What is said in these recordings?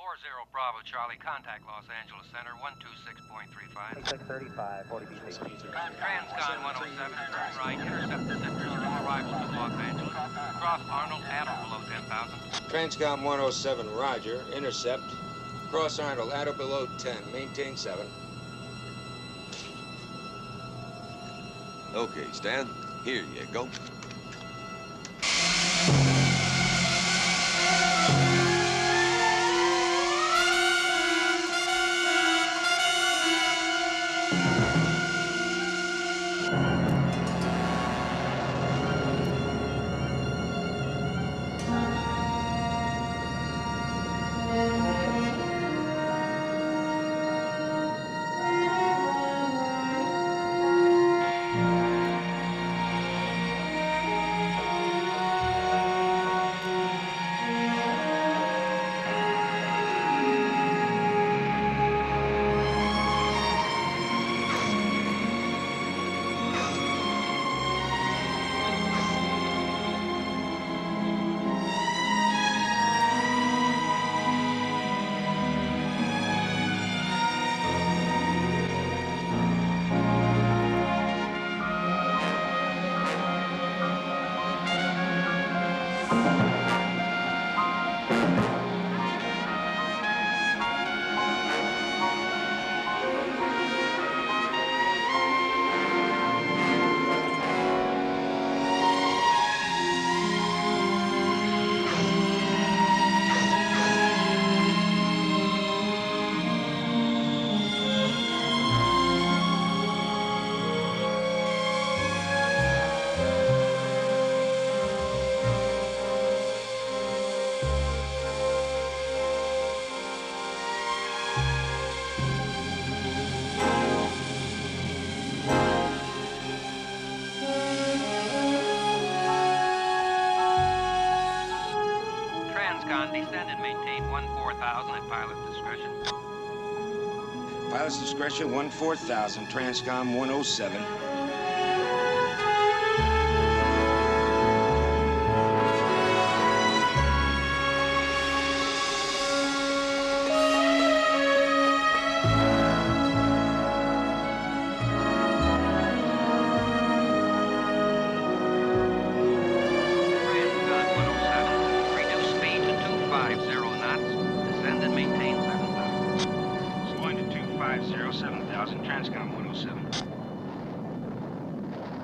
40 Bravo Charlie, contact Los Angeles Center, 126.35. 635, 40 BC. Transcon 107, turn right, intercept descenders, new arrivals to Los Angeles. Cross Arnold, at or below 10,000. Transcom 107, roger, intercept. Cross Arnold, at or below 10, maintain 7. Okay, Stan, here you go. Descend and maintain 14,000 at pilot's discretion. Pilot's discretion, 14,000, Transcom 107.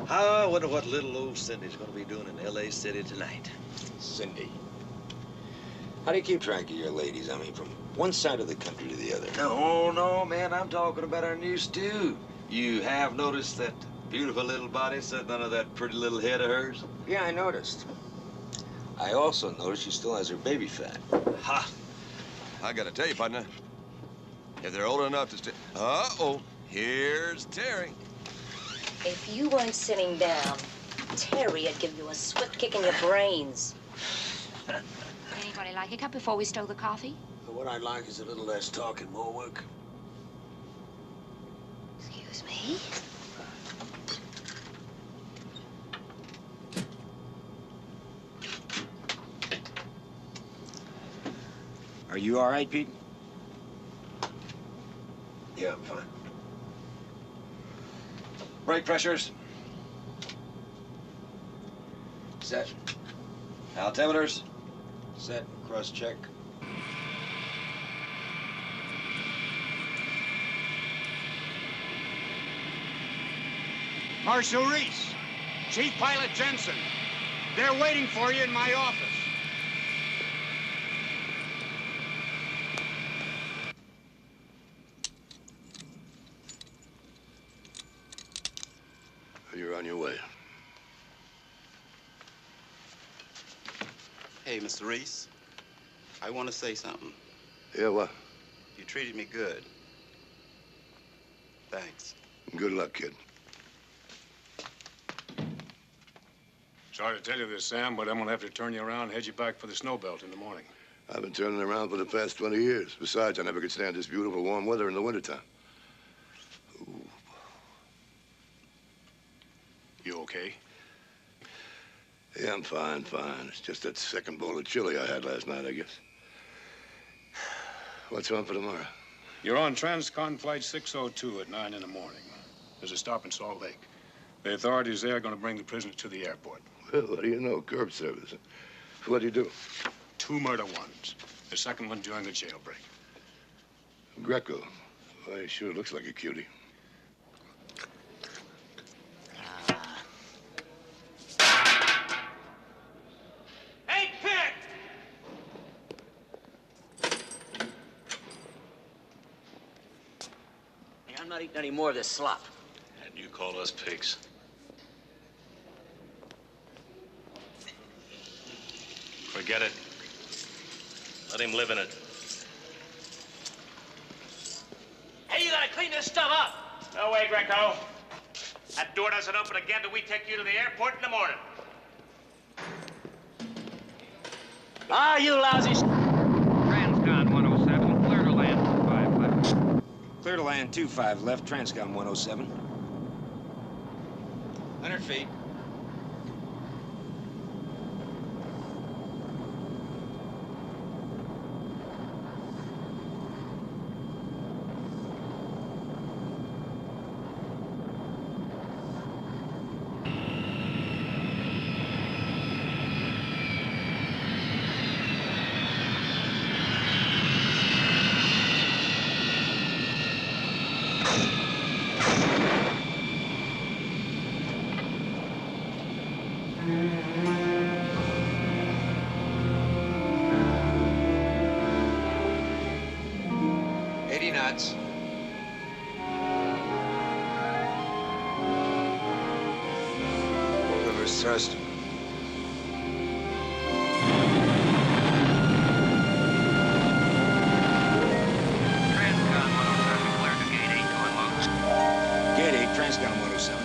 I wonder what little old Cindy's going to be doing in L.A. City tonight. Cindy. How do you keep track of your ladies? I mean, from one side of the country to the other. No, man, I'm talking about our new stew. You have noticed that beautiful little body sitting under that pretty little head of hers? Yeah, I noticed. I also noticed she still has her baby fat. Ha! I gotta tell you, partner, if they're old enough to stay... Uh-oh, here's Terry. If you weren't sitting down, Terry'd give you a swift kick in your brains. Would anybody like a cup before we stow the coffee? What I'd like is a little less talk and more work. Excuse me? Are you all right, Pete? Yeah, I'm fine. Brake pressures. Set. Altimeters. Set. Cross-check. Marshal Reese, Chief Pilot Jensen, they're waiting for you in my office. You're on your way. Hey, Mr. Reese, I want to say something. Yeah, what? You treated me good. Thanks. Good luck, kid. Sorry to tell you this, Sam, but I'm gonna have to turn you around and head you back for the snow belt in the morning. I've been turning around for the past 20 years. Besides, I never could stand this beautiful warm weather in the wintertime. Ooh. You okay? Yeah, I'm fine. It's just that second bowl of chili I had last night, I guess. What's on for tomorrow? You're on Transcon Flight 602 at 9 in the morning. There's a stop in Salt Lake. The authorities there are going to bring the prisoner to the airport. Well, what do you know? Curb service. What do you do? 2 murder ones. The second one during the jailbreak. Greco. Well, he sure looks like a cutie. Hey, Pick! Hey, I'm not eating any more of this slop. And you call us pigs. Forget it. Let him live in it. Hey, you gotta clean this stuff up! No way, Greco. That door doesn't open again till we take you to the airport in the morning. Ah, you lousy... Transcon 107, clear to land 25 left. Clear to land 25 left, Transcon 107. 100 feet. Knots. Reverse thrust. Transcon 107, clear to gate 8 to unload. Gate 8, Transcon 107.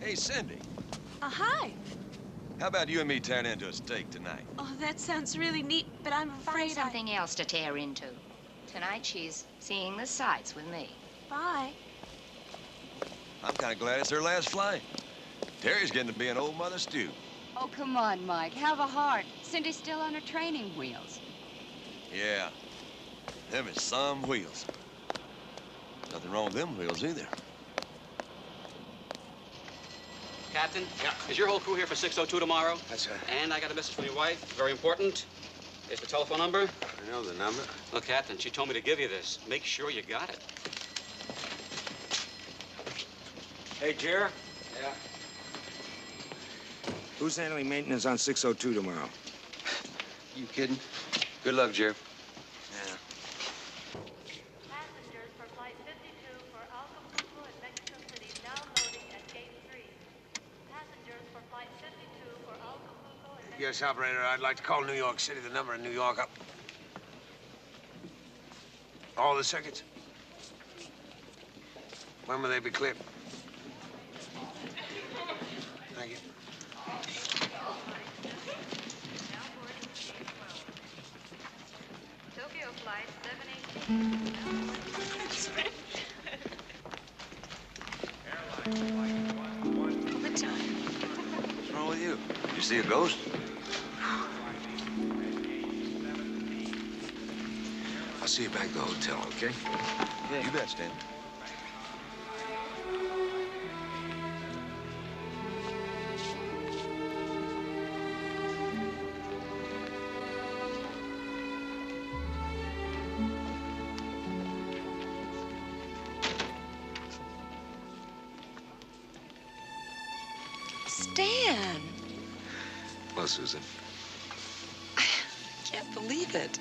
Hey, Cindy. Hi. How about you and me tearing into a steak tonight? Oh, that sounds really neat, but I'm Find afraid something else to tear into. Tonight she's seeing the sights with me. Bye. I'm kind of glad it's her last flight. Terry's getting to be an old mother stew. Oh, come on, Mike. Have a heart. Cindy's still on her training wheels. Yeah. Them is some wheels. Nothing wrong with them wheels either. Captain? Yeah. Is your whole crew here for 602 tomorrow? That's right. And I got a message from your wife. Very important. Here's the telephone number. I know the number. Look, Captain, she told me to give you this. Make sure you got it. Hey, Jer. Yeah. Who's handling maintenance on 602 tomorrow? You kidding? Good luck, Jer. Yeah. Passengers for flight 52 for Acapulco and Mexico City now loading at gate 3. Passengers for flight 52 for Acapulco and Mexico... Yes, operator, I'd like to call New York City. The number in New York up. All the circuits? When will they be cleared? Thank you. Tokyo flight 718. What's wrong with you? Did you see a ghost? I'll see you back at the hotel, okay? Yeah. You bet, Stan. Stan. Well, Susan, I can't believe it.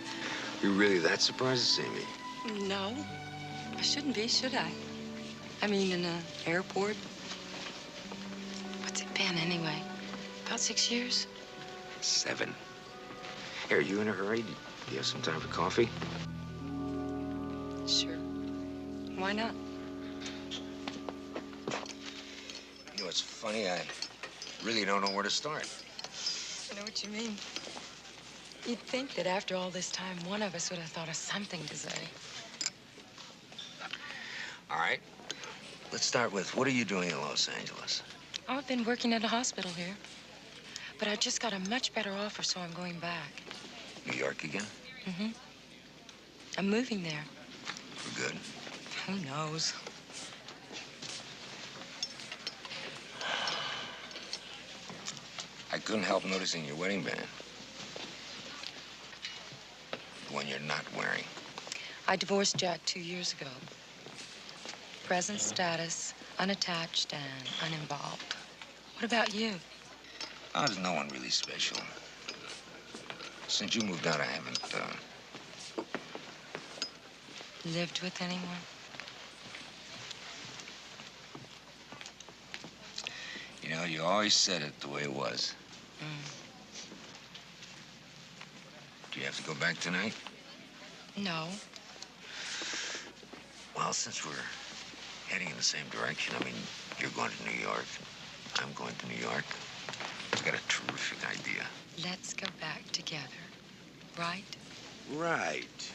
you really that surprised to see me? No, I shouldn't be, should I? I mean, in an airport. What's it been, anyway? About 6 years? 7. Here, are you in a hurry? Do you have some time for coffee? Sure. Why not? You know, it's funny. I really don't know where to start. I know what you mean. You'd think that after all this time, one of us would have thought of something to say. All right. Let's start with, what are you doing in Los Angeles? Oh, I've been working at a hospital here. But I just got a much better offer, so I'm going back. New York again? Mm-hmm. I'm moving there. For good? Who knows? I couldn't help noticing your wedding band. The one you're not wearing. I divorced Jack 2 years ago. Present status, unattached and uninvolved. What about you? Oh, there's no one really special. Since you moved out, I haven't, Lived with anyone? You know, you always said it the way it was. Do you have to go back tonight? No. Well, since we're heading in the same direction, I mean, you're going to New York. I'm going to New York. I've got a terrific idea. Let's go back together, right? Right.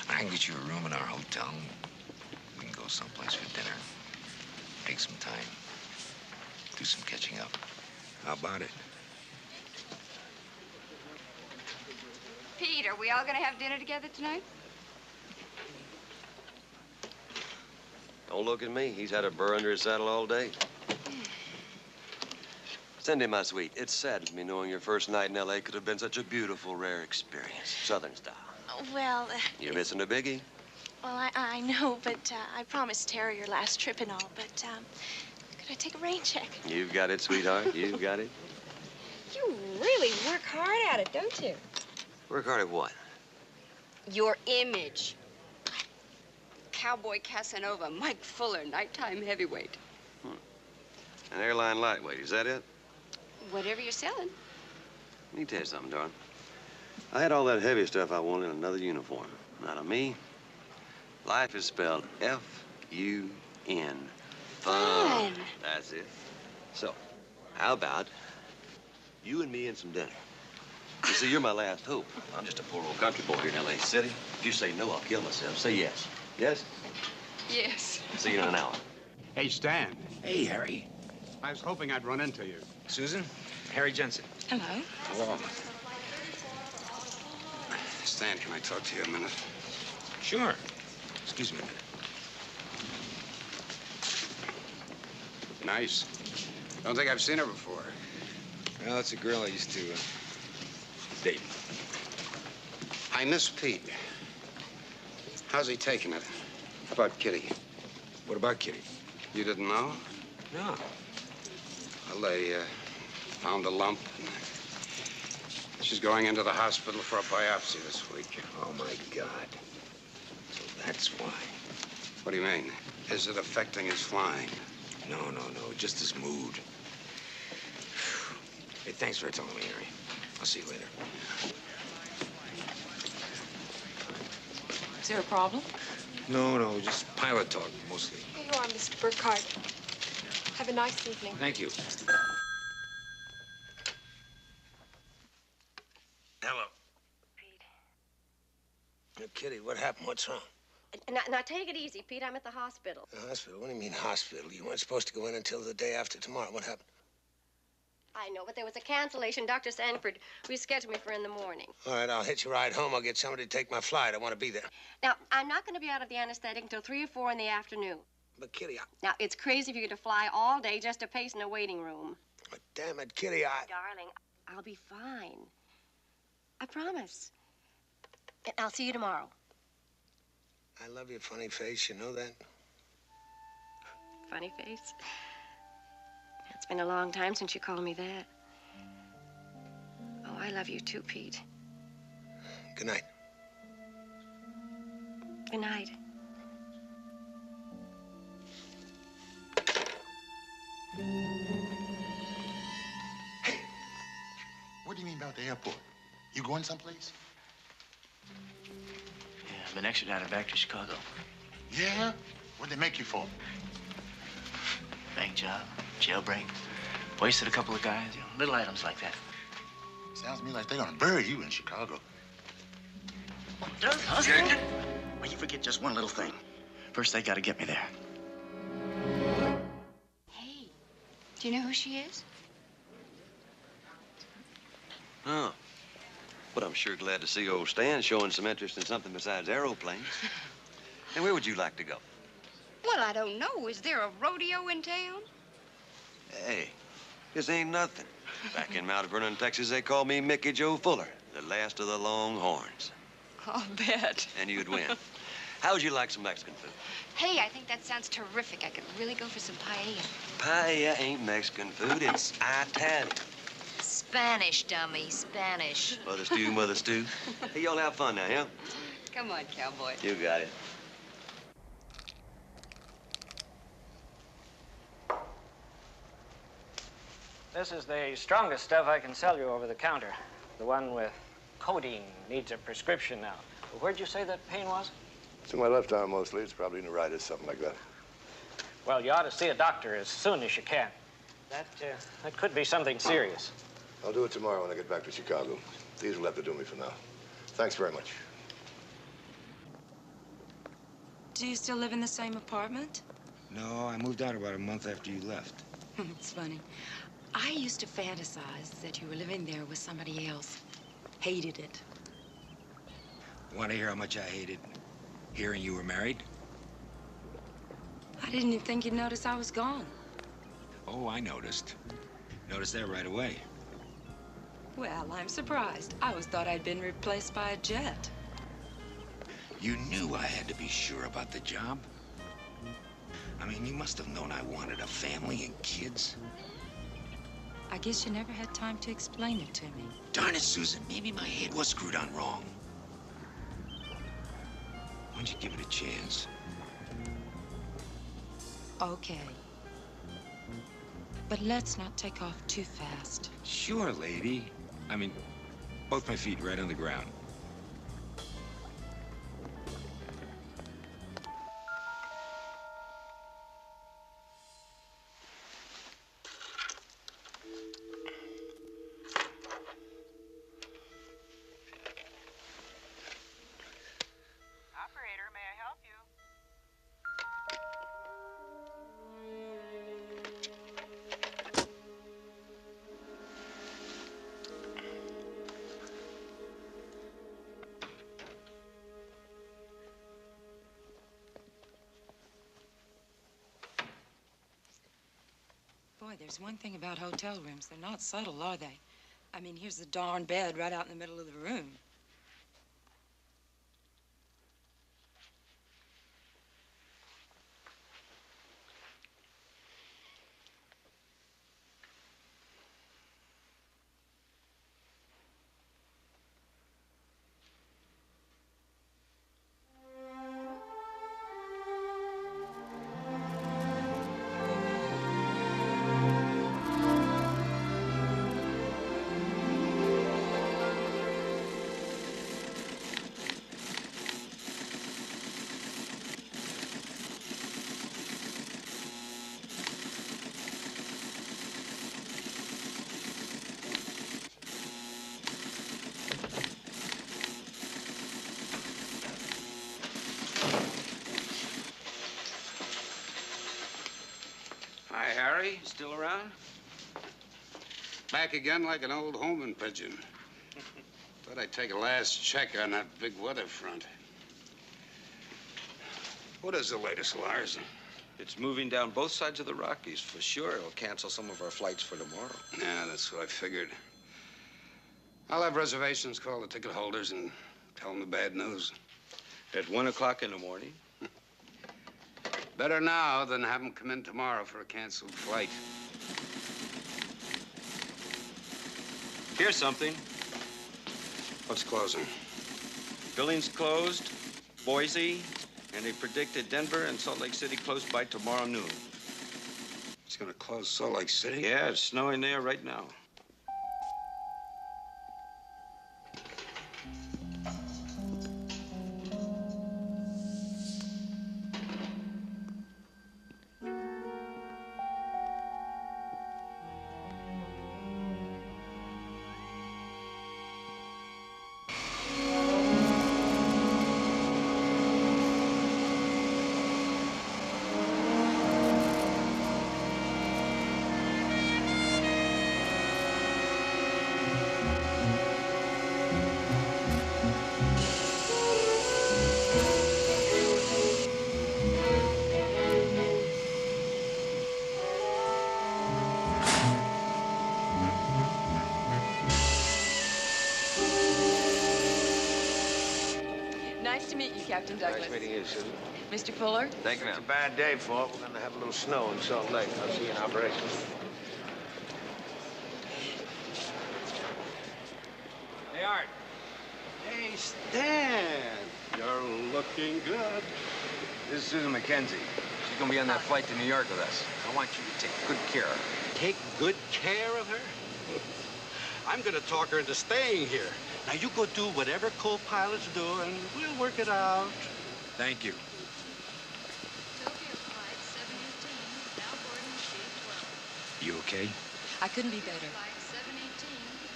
I can get you a room in our hotel. We can go someplace for dinner. Take some time. Do some catching up. How about it? Pete, are we all gonna have dinner together tonight? Don't look at me. He's had a burr under his saddle all day. Send him my sweet. It saddens me knowing your first night in L.A. could have been such a beautiful, rare experience. Southern style. Well, You're missing a biggie. well, I know, but I promised Terry your last trip and all, but could I take a rain check? You've got it, sweetheart. You've got it. You really work hard at it, don't you? Work hard at what? Your image. Cowboy Casanova, Mike Fuller, nighttime heavyweight. An airline lightweight, is that it? Whatever you're selling. Let me tell you something, darling. I had all that heavy stuff I wanted in another uniform. Not on me. Life is spelled F-U-N. Fun. That's it. So, how about you and me and some dinner? You see, you're my last hope. I'm just a poor old country boy here in L.A. City. If you say no, I'll kill myself. Say yes. Yes? Yes. See you in an hour. Hey, Stan. Hey, Harry. I was hoping I'd run into you. Susan? Harry Jensen. Hello. Hello. Stan, can I talk to you a minute? Sure. Excuse me a minute. Nice. Don't think I've seen her before. Well, it's a girl I used to date. I miss Pete. How's he taking it? How about Kitty? What about Kitty? You didn't know? No. Well, they found a lump. She's going into the hospital for a biopsy this week. Oh, my God. So that's why. What do you mean? Is it affecting his flying? No, just his mood. Hey, thanks for telling me, Harry. I'll see you later. Is there a problem? No, just pilot talk, mostly. Here you are, Mr. Burkhardt. Have a nice evening. Thank you. Hello. Pete. Kitty, what happened? What's wrong? Now, take it easy, Pete. I'm at the hospital. The hospital? What do you mean hospital? You weren't supposed to go in until the day after tomorrow. What happened? I know, but there was a cancellation. Dr. Sanford rescheduled me for in the morning. All right, I'll hitch a ride home. I'll get somebody to take my flight. I want to be there. Now, I'm not going to be out of the anesthetic until 3 or 4 in the afternoon. But, Kitty, Now, it's crazy for you to fly all day just to pace in a waiting room. But damn it, Kitty, Darling, I'll be fine. I promise. And I'll see you tomorrow. I love your funny face. You know that? Funny face. It's been a long time since you called me that. Oh, I love you too, Pete. Good night. Good night. What do you mean about the airport? You going someplace? Yeah, I've been extradited back to Chicago. Yeah? What'd they make you for? Bank job, jailbreak, wasted a couple of guys, little items like that. Sounds to me like they're gonna bury you in Chicago. Does, huh? Well, you forget just one little thing. First, they gotta get me there. Hey, do you know who she is? Oh. But I'm sure glad to see old Stan showing some interest in something besides aeroplanes. And where would you like to go? Well, I don't know. Is there a rodeo in town? Hey, this ain't nothing. Back in Mount Vernon, Texas, they called me Mickey Joe Fuller, the last of the Longhorns. I'll bet. And you'd win. How would you like some Mexican food? Hey, I think that sounds terrific. I could really go for some paella. Paella ain't Mexican food, it's Italian. Spanish, dummy, Spanish. Mother stew, mother stew. Hey, y'all have fun now, yeah? Come on, cowboy. You got it. This is the strongest stuff I can sell you over the counter. The one with codeine needs a prescription now. Where'd you say that pain was? It's in my left arm mostly. It's probably neuritis, something like that. Well, you ought to see a doctor as soon as you can. That could be something serious. I'll do it tomorrow when I get back to Chicago. These will have to do me for now. Thanks very much. Do you still live in the same apartment? No, I moved out about a month after you left. It's funny. I used to fantasize that you were living there with somebody else. Hated it. Want to hear how much I hated hearing you were married? I didn't even think you'd notice I was gone. Oh, I noticed. Noticed that right away. Well, I'm surprised. I always thought I'd been replaced by a jet. You knew I had to be sure about the job. I mean, you must have known I wanted a family and kids. I guess you never had time to explain it to me. Darn it, Susan, maybe my head was screwed on wrong. Why don't you give it a chance? Okay. But let's not take off too fast. Sure, lady. I mean, both my feet right on the ground. Operator, may I help you? Boy, there's one thing about hotel rooms. They're not subtle, are they? I mean, here's the darn bed right out in the middle of the room. Hi, Harry. Still around? Back again like an old homing pigeon. Thought I'd take a last check on that big weather front. What is the latest, Lars? It's moving down both sides of the Rockies. For sure, it'll cancel some of our flights for tomorrow. Yeah, that's what I figured. I'll have reservations, call the ticket holders, and tell them the bad news. At 1 o'clock in the morning? Better now than have them come in tomorrow for a canceled flight. Here's something. What's closing? Billings closed. Boise, And they predicted Denver and Salt Lake City closed by tomorrow noon. It's gonna close Salt Lake City? Yeah, it's snowing there right now. Nice to meet you, Captain Douglas. Nice meeting you, Susan. Mr. Fuller? Thank you, ma'am. It's a bad day for it. We're going to have a little snow in Salt Lake. I'll see you in operation. Hey, Art. Hey, Stan. You're looking good. This is Susan McKenzie. She's gonna be on that flight to New York with us. I want you to take good care of her. Take good care of her? I'm going to talk her into staying here. Now, you go do whatever co-pilots do, and we'll work it out. Thank you. Tokyo flight 718, now boarding at gate 12. You okay? I couldn't be better. Flight 718,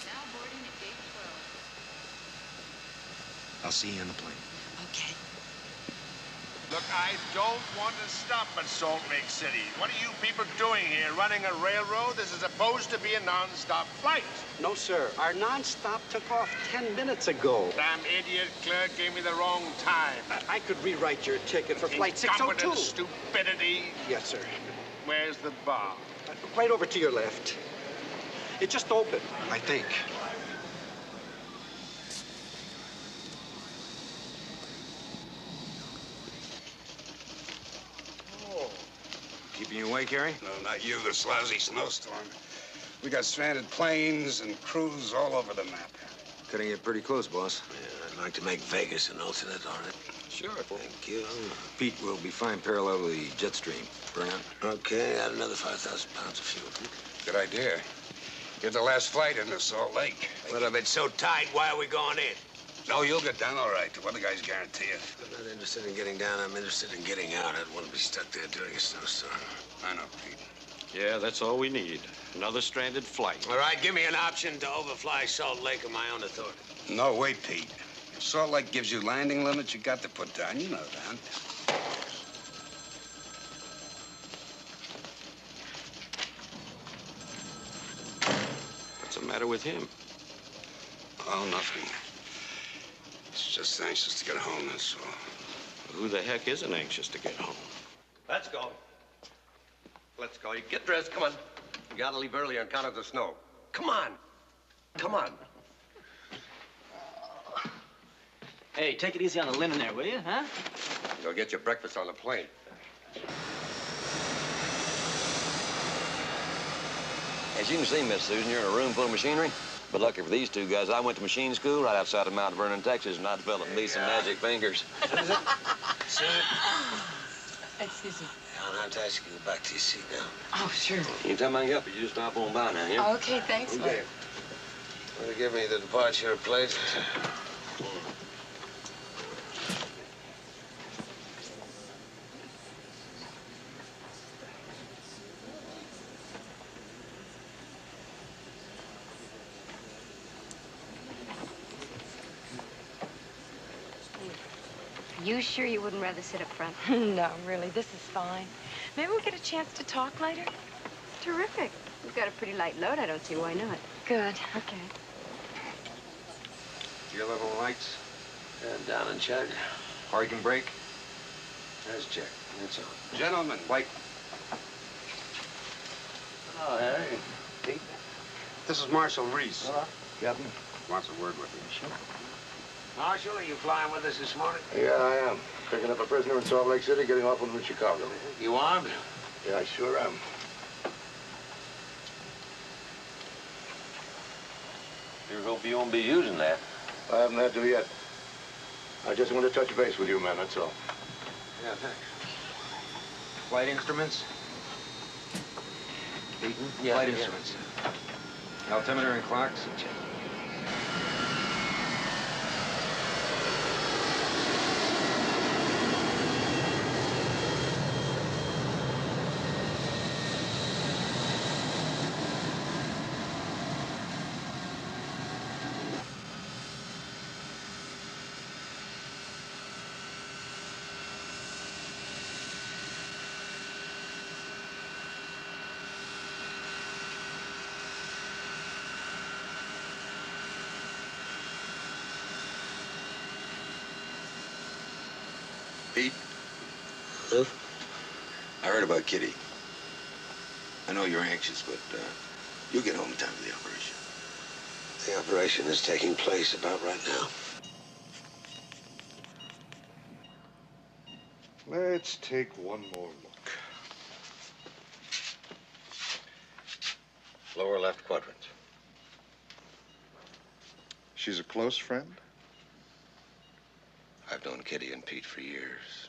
now boarding at gate 12. I'll see you on the plane. Okay. Look, I don't want to stop at Salt Lake City. What are you people doing here, running a railroad? This is supposed to be a non-stop flight. No, sir. Our non-stop took off 10 minutes ago. Damn idiot clerk gave me the wrong time. I could rewrite your ticket for flight 602. Incompetent stupidity. Yes, sir. Where's the bar? Right over to your left. It just opened, I think. Keeping you awake, Harry? No, not you, the lousy snowstorm. We got stranded planes and crews all over the map. Cutting it pretty close, boss. Yeah, I'd like to make Vegas an alternate on it. Sure. Thank you. Pete will be flying parallel to the jet stream. Burn out. Okay, add another 5,000 pounds of fuel. Good idea. Get the last flight into Salt Lake. But if it's so tight, why are we going in? No, you'll get down all right. The weather guys guarantee it. I'm not interested in getting down. I'm interested in getting out. I don't want to be stuck there during a snowstorm. I know, Pete. Yeah, that's all we need. Another stranded flight. All right, give me an option to overfly Salt Lake on my own authority. No, wait, Pete. If Salt Lake gives you landing limits, you got to put down. You know that. What's the matter with him? Oh, nothing. He's just anxious to get home, that's all. Who the heck isn't anxious to get home? Let's go. Let's go. You get dressed. Come on. We gotta leave early on account of the snow. Come on. Come on. Hey, take it easy on the linen there, will you, huh? Go get your breakfast on the plane. As you can see, Miss Susan, you're in a room full of machinery. But lucky for these two guys, I went to machine school right outside of Mount Vernon, Texas, and I developed me some magic fingers. Susan. Excuse me. I'll have to ask you to go back to your seat now. Oh, sure. Anytime I can help you, just stop on by now, yeah? Okay, thanks, Okay. Want to give me the departure plate? You sure you wouldn't rather sit up front? No, really, this is fine. Maybe we'll get a chance to talk later. Terrific. You've got a pretty light load. I don't see why not. Good. Okay. Gear level lights? Down and check. Parking brake? That's check. That's all. Gentlemen, wait. Oh, Harry. Pete. This is Marshal Reese. Hello. Captain. Wants a word with you. Sure. Marshal, are you flying with us this morning? Yeah, I am. Picking up a prisoner in Salt Lake City, getting off with him in Chicago. You armed? Yeah, I sure am. Sure hope you won't be using that. I haven't had to yet. I just want to touch base with you, man, that's all. Yeah, thanks. Flight instruments? Beaton? Flight instruments. Altimeter and clocks? Check. Pete? Huh? I heard about Kitty. I know you're anxious, but you'll get home in time for the operation. The operation is taking place about right now. Let's take one more look. Lower left quadrant. She's a close friend? I've known Kitty and Pete for years.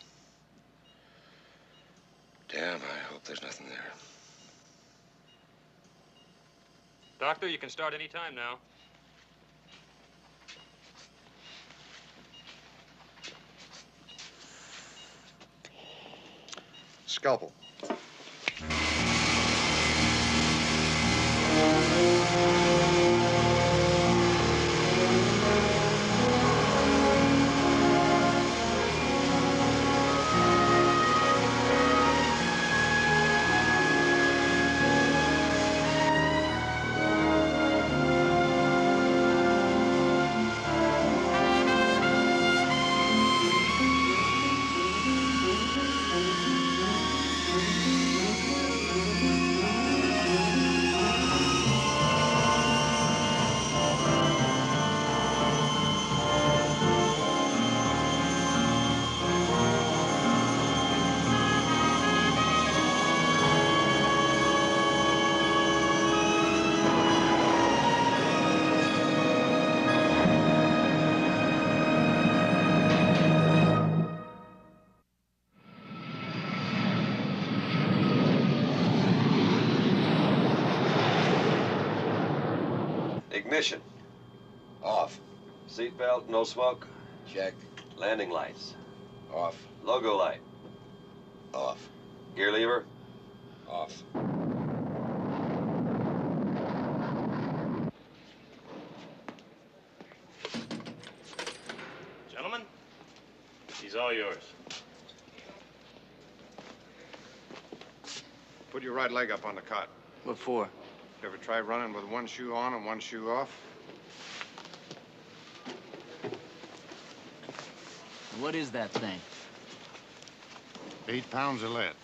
Damn, I hope there's nothing there. Doctor, you can start any time now. Scalpel. Ignition. Off. Seatbelt, no smoke. Check. Landing lights. Off. Logo light. Off. Gear lever. Off. Gentlemen, he's all yours. Put your right leg up on the cot. What for? Ever try running with one shoe on and one shoe off? What is that thing? 8 pounds of lead.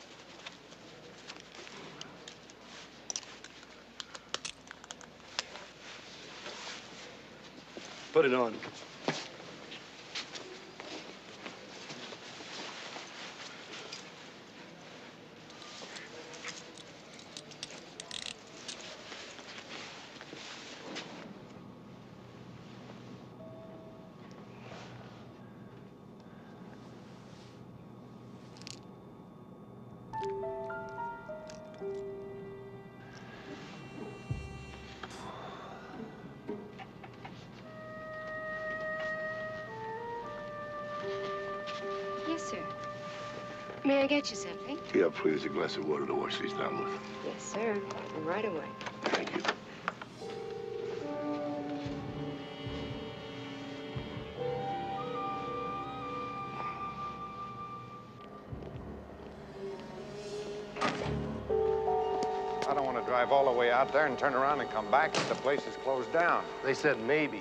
Put it on. Yes, sir. May I get you something? Yeah, please, a glass of water to wash these down with. Yes, sir. Right away. Thank you. I don't want to drive all the way out there and turn around and come back if the place is closed down. They said maybe.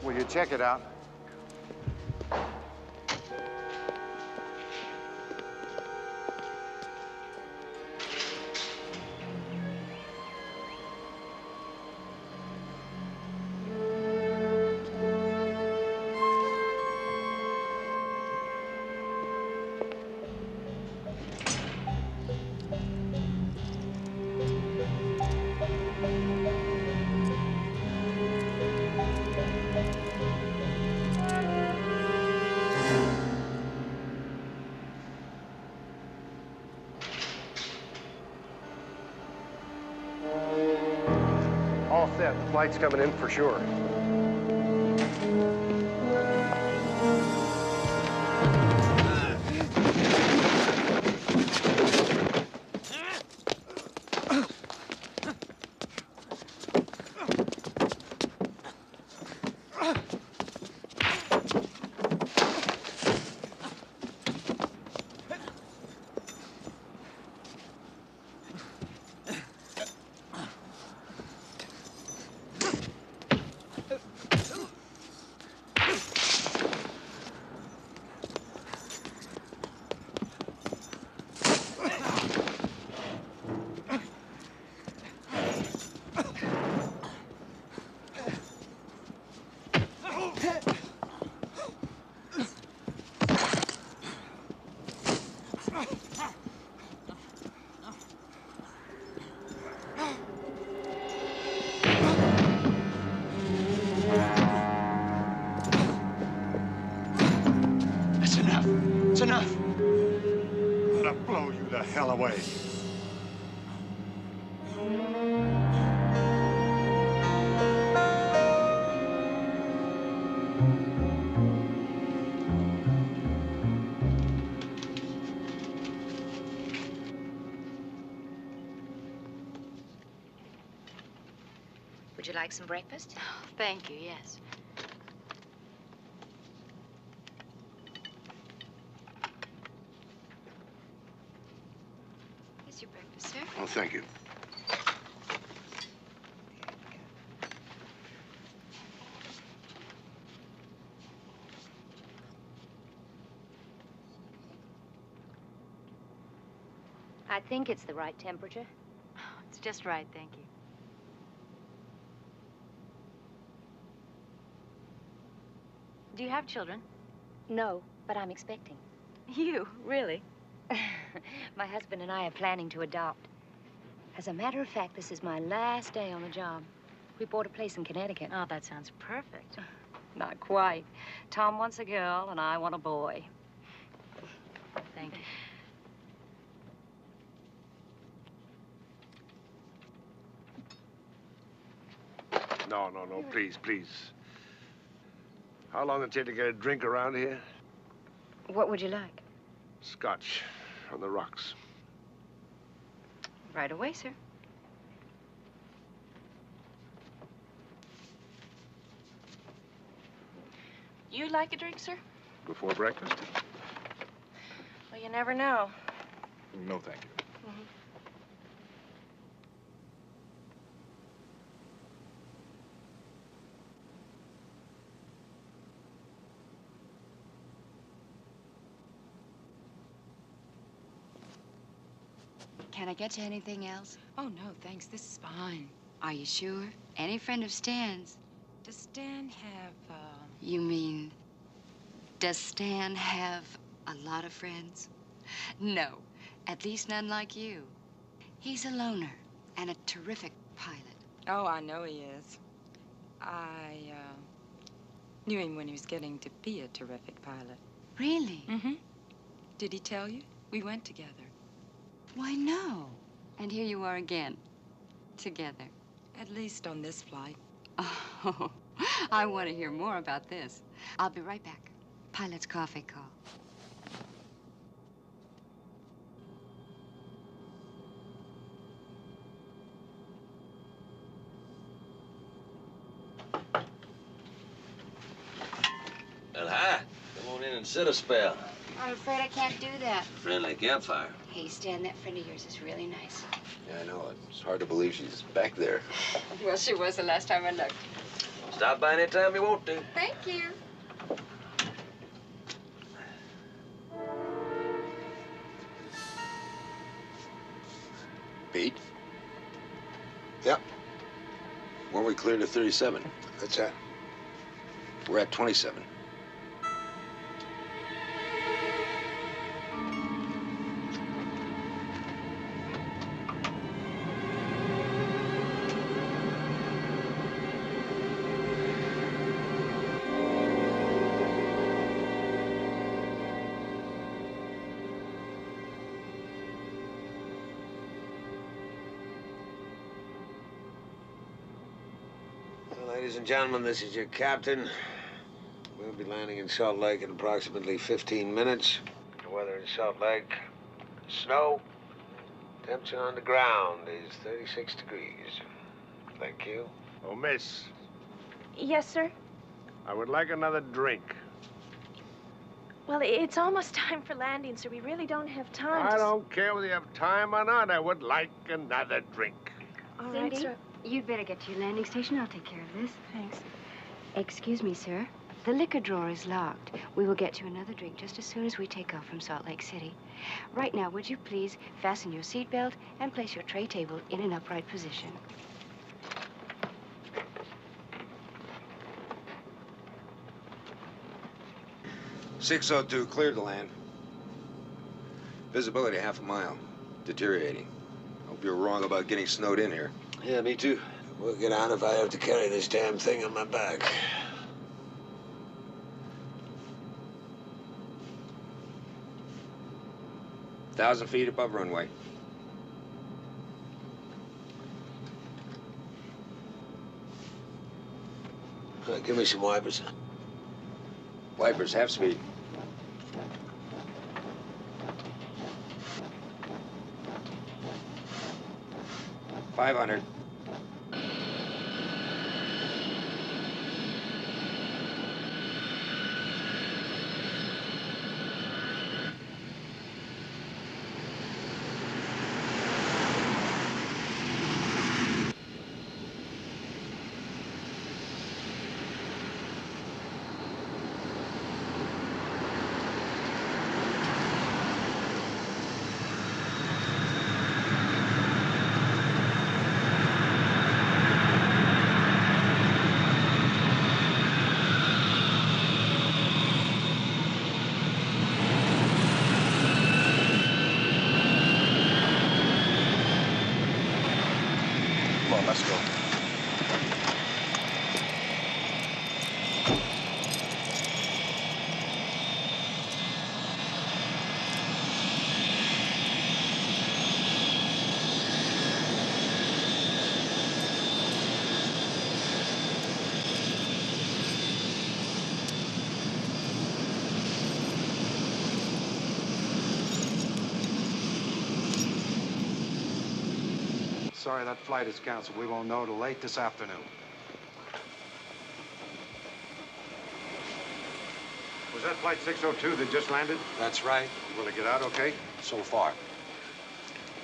Will you check it out? Yeah, the flight's coming in for sure. That's enough. It's enough. I'll blow you the hell away. Would you like some breakfast? Oh, thank you, yes. Here's your breakfast, sir. Oh, thank you. I think it's the right temperature. It's just right, thank you. Do you have children? No, but I'm expecting. You, really? My husband and I are planning to adopt. As a matter of fact, this is my last day on the job. We bought a place in Connecticut. Oh, that sounds perfect. Not quite. Tom wants a girl, and I want a boy. Thank you. No, please, please. How long it take to get a drink around here? What would you like? Scotch on the rocks. Right away, sir. You like a drink, sir? Before breakfast? Well, you never know. No, thank you. Can I get you anything else? Oh, no, thanks. This is fine. Are you sure? Any friend of Stan's. Does Stan have, You mean, does Stan have a lot of friends? No, at least none like you. He's a loner and a terrific pilot. Oh, I know he is. I, knew him when he was getting to be a terrific pilot. Really? Mm-hmm. Did he tell you? We went together. Why, no. And here you are again, together. At least on this flight. Oh, I want to hear more about this. I'll be right back. Pilot's coffee call. Well, hi. Come on in and sit a spell. I'm afraid I can't do that. Friendly campfire. Hey, Stan, that friend of yours is really nice. Yeah, I know. It's hard to believe she's back there. Well, she was the last time I looked. Stop by anytime you want to. Thank you. Pete? Yep. When we clear to 37? That's that. We're at 27. Ladies and gentlemen, this is your captain. We'll be landing in Salt Lake in approximately 15 minutes. The weather in Salt Lake, snow. Temperature on the ground is 36 degrees. Thank you. Oh, miss, Yes, sir? I would like another drink. Well, it's almost time for landing, so we really don't have time I to... don't care whether you have time or not. I would like another drink. All Then, righty. sir, you'd better get to your landing station. I'll take care of this. Thanks. Excuse me, sir. The liquor drawer is locked. We will get you another drink just as soon as we take off from Salt Lake City. Right now, would you please fasten your seatbelt and place your tray table in an upright position? .602, cleared to land. Visibility half a mile. Deteriorating. Hope you're wrong about getting snowed in here. Yeah, me too. We'll get on if I have to carry this damn thing on my back. .1,000 feet above runway. Give me some wipers. Wipers, half speed. $500. Come on, let's go. Sorry, that flight is canceled. We won't know till late this afternoon. Was that flight 602 that just landed? That's right. Will it get out okay? So far.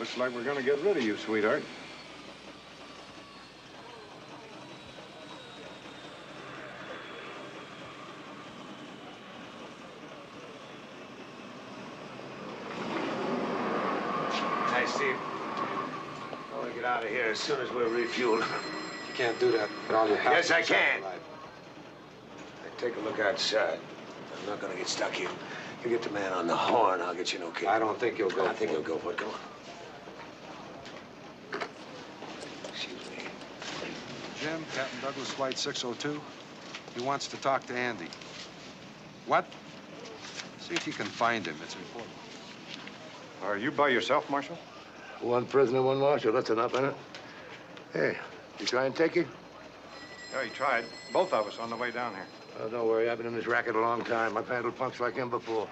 Looks like we're gonna get rid of you, sweetheart. Hey, Steve. I want to get out of here as soon as we're refueled. You can't do that with all your Yes, I passengers can. alive. Hey, take a look outside. I'm not going to get stuck here. You get the man on the horn, I'll get you no kick. I don't think you'll go I think for he'll go for it. Come on. Excuse me. Jim, Captain Douglas, flight 602. He wants to talk to Andy. What? See if you can find him. It's important. Are you by yourself, Marshal? One prisoner, one marshal. That's enough, isn't it? Hey, you try and take it? Yeah, he tried. Both of us on the way down here. Oh, don't worry. I've been in this racket a long time. I've handled punks like him before.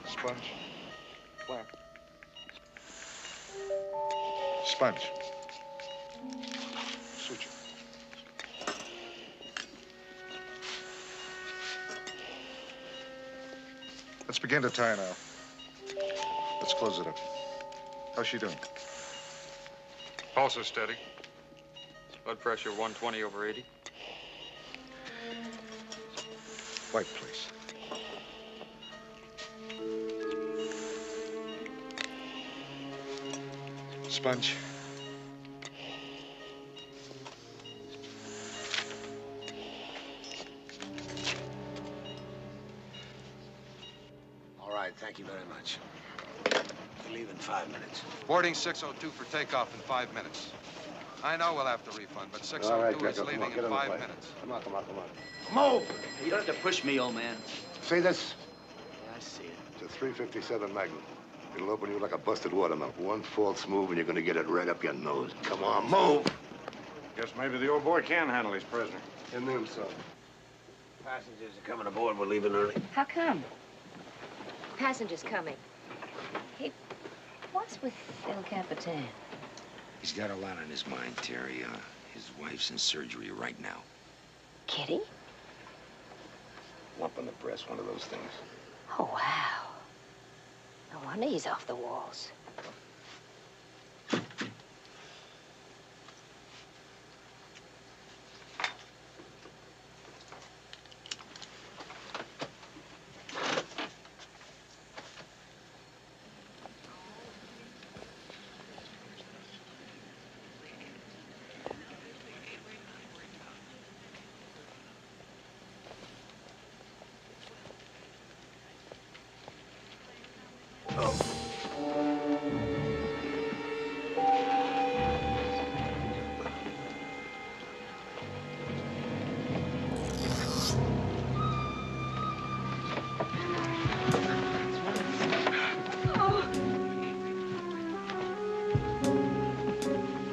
Sponge. Where? Sponge. Suture. Let's begin to tie now. Let's close it up. How's she doing? Pulse is steady. Blood pressure 120/80. White, please. Sponge. All right, thank you very much. We leave in 5 minutes. Boarding 602 for takeoff in 5 minutes. I know we'll have to refund, but All right, 602 is Greco, come on, leaving get in on the 5 plane. minutes. Come on, come on, come on. Move! You don't have to push me, old man. See this? Yeah, I see it. It's a 357 Magnum. It'll open you like a busted watermelon. One false move and you're gonna get it right up your nose. Come on, move! Guess maybe the old boy can handle his prisoner. In them, son. Passengers are coming aboard. We're leaving early. How come? Passengers coming. Hey, what's with El Capitan? He's got a lot on his mind, Terry. His wife's in surgery right now. Kitty? Lump on the breast, one of those things. Oh, wow. No wonder he's off the walls.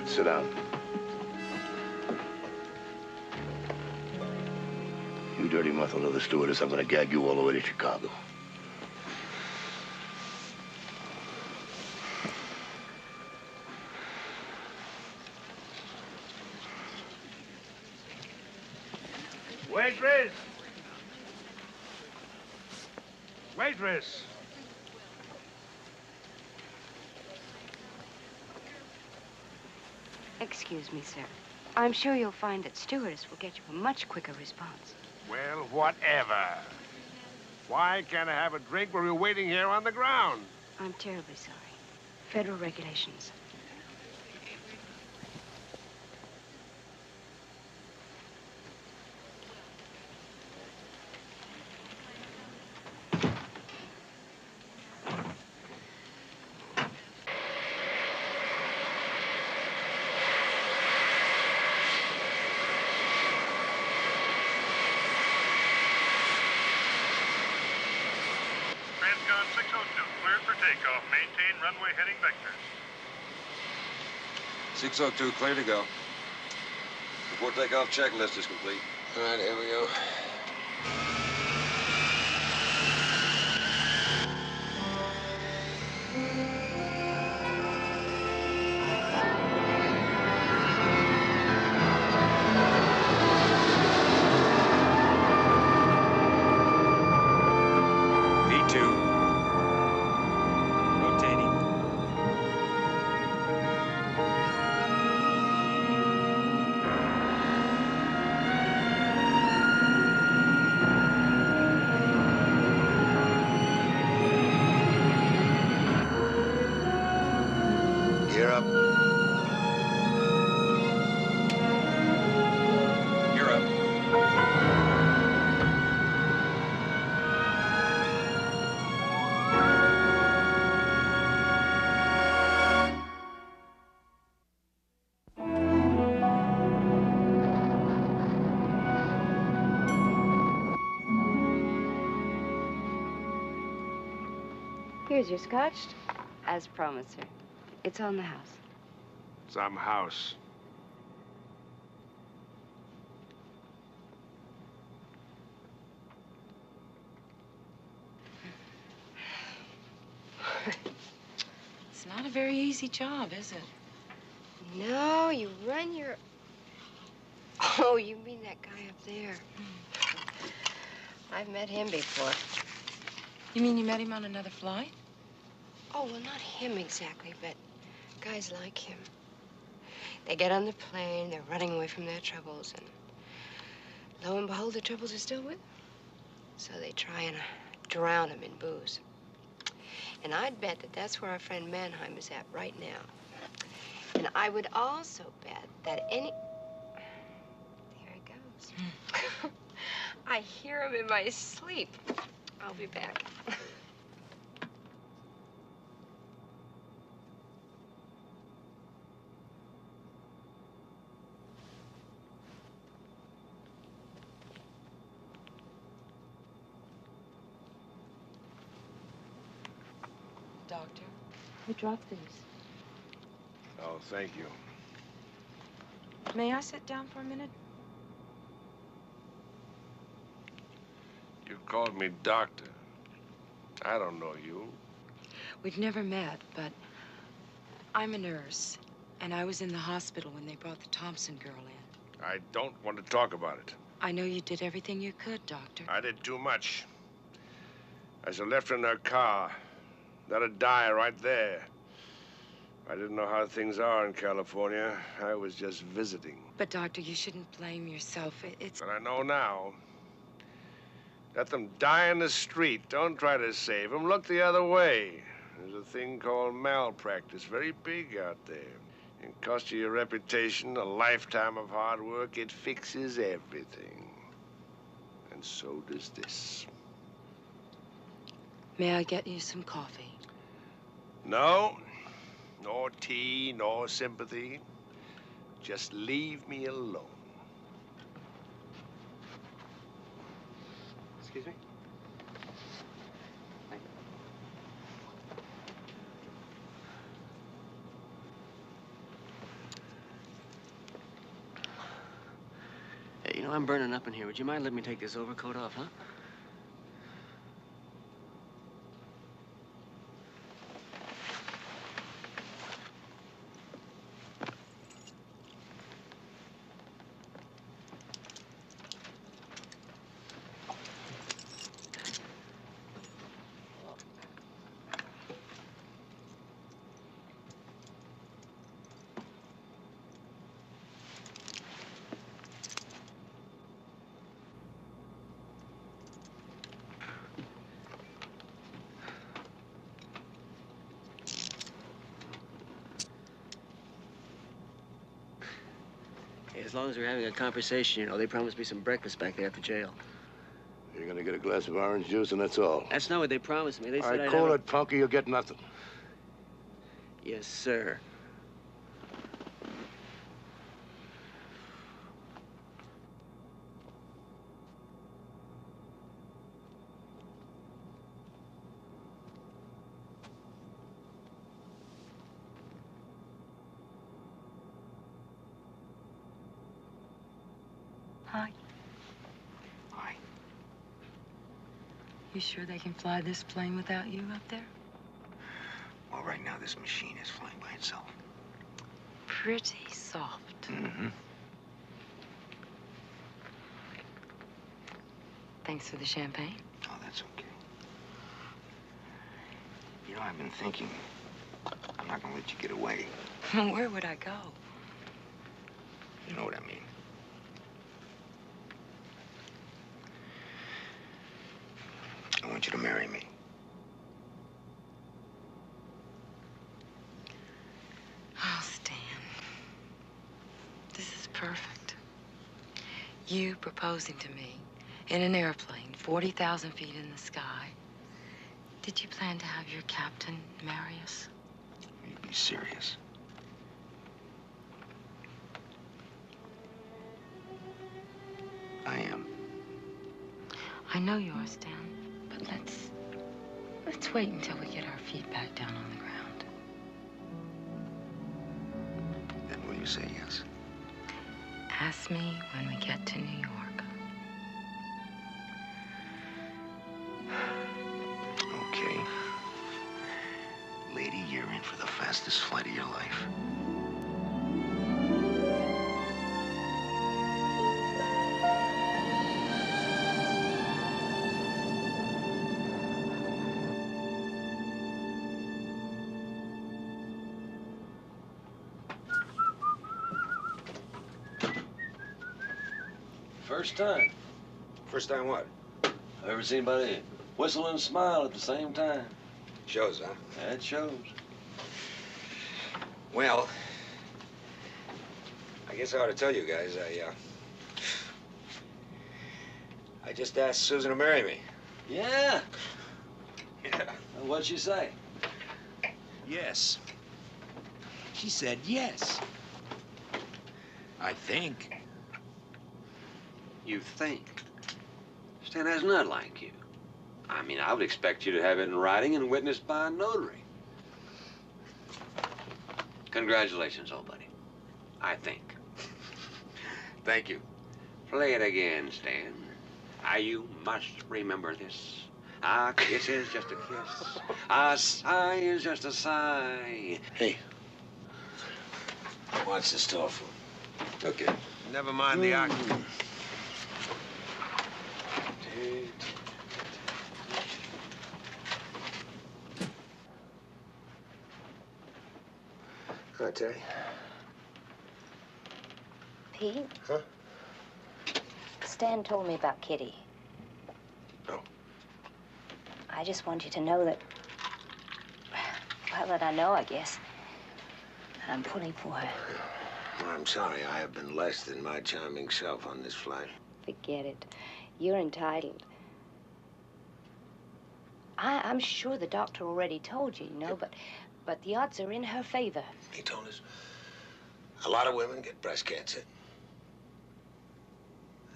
Sit down. You dirty muffin of the stewardess, I'm gonna gag you all the way to Chicago. Waitress! Waitress! Excuse me, sir. I'm sure you'll find that stewardess will get you a much quicker response. Well, whatever. Why can't I have a drink while we're waiting here on the ground? I'm terribly sorry. Federal regulations. Transcon 602, cleared for takeoff. Maintain runway heading vectors. 602, clear to go. Before takeoff checklist is complete. All right, here we go. V2. Rotating. Gear up. You're up. Here's your scotch. As promised, sir. It's on the house. Some house. It's not a very easy job, is it? No, you run your... Oh, you mean that guy up there. I've met him before. You mean you met him on another flight? Oh, well, not him exactly, but guys like him. They get on the plane, they're running away from their troubles, and lo and behold, the troubles are still with them. So they try and drown them in booze. And I'd bet that that's where our friend Mannheim is at right now. And I would also bet that any... There he goes. I hear him in my sleep. I'll be back. Doctor. We dropped these. Oh, thank you. May I sit down for a minute? You called me doctor. I don't know you. We've never met, but I'm a nurse, and I was in the hospital when they brought the Thompson girl in. I don't want to talk about it. I know you did everything you could, Doctor. I did too much. I should have left her in her car. Let her die right there. I didn't know how things are in California. I was just visiting. But, Doctor, you shouldn't blame yourself. It's... But I know now. Let them die in the street. Don't try to save them. Look the other way. There's a thing called malpractice, very big out there. It costs you your reputation, a lifetime of hard work. It fixes everything. And so does this. May I get you some coffee? No. Nor tea, nor sympathy. Just leave me alone. Excuse me? Hey, you know, I'm burning up in here. Would you mind letting me take this overcoat off, huh? As long as we're having a conversation, you know, they promised me some breakfast back there at the jail. You're gonna get a glass of orange juice and that's all. That's not what they promised me. They said I I'd call have it, Punky, you'll get nothing. Yes, sir. Hi. Hi. You sure they can fly this plane without you up there? Well, right now, this machine is flying by itself. Pretty soft. Mm-hmm. Thanks for the champagne. Oh, that's okay. You know, I've been thinking, I'm not gonna let you get away. Where would I go? You know what I mean. I want you to marry me. Oh, Stan. This is perfect. You proposing to me in an airplane, 40,000 feet in the sky. Did you plan to have your captain marry us? Will you be serious? I am. I know you are, Stan, but let's wait until we get our feet back down on the ground. Then will you say yes? Ask me when we get to New York. Okay. Lady, you're in for the fastest flight of your life. First time. First time what? I've ever seen anybody whistle and smile at the same time. Shows, huh? That shows. Well, I guess I ought to tell you guys, I just asked Susan to marry me. Yeah? Yeah. What'd she say? Yes. She said yes. I think. You think? Stan, that's not like you. I mean, I would expect you to have it in writing and witnessed by a notary. Congratulations, old buddy. I think. Thank you. Play it again, Stan. You must remember this. A kiss is just a kiss. A sigh is just a sigh. Hey. Watch the store food. Okay. Never mind the oxygen. Hi, Terry. Pete? Huh? Stan told me about Kitty. Oh. I just want you to know that, well, that I know, I guess, that I'm pulling for her. Well, I'm sorry I have been less than my charming self on this flight. Forget it. You're entitled. I'm sure the doctor already told you, you know, but the odds are in her favor. He told us a lot of women get breast cancer.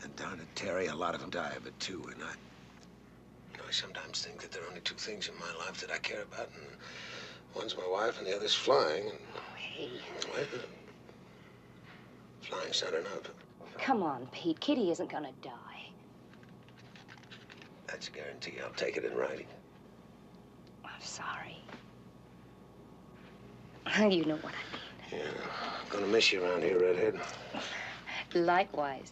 And darn it, Terry, a lot of them die of it, too. And I sometimes think that there are only two things in my life that I care about, and one's my wife and the other's flying. And Oh, hey. well, flying's not enough. Come on, Pete. Kitty isn't gonna die. That's a guarantee. I'll take it in writing. I'm sorry. You know what I Yeah, gonna miss you around here, redhead. mean. Likewise.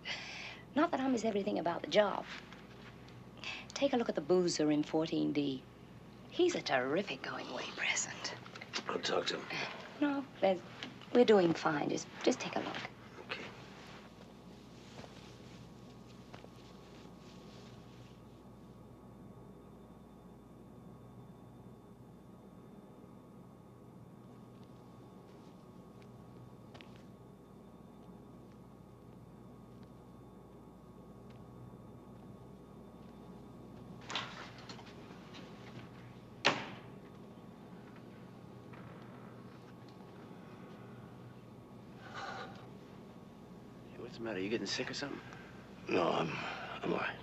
Not that I miss everything about the job. Take a look at the boozer in 14D. He's a terrific going-away present. I'll talk to him. No, we're doing fine. Just take a look. Okay. What's the matter? You getting sick or something? No, I'm all right.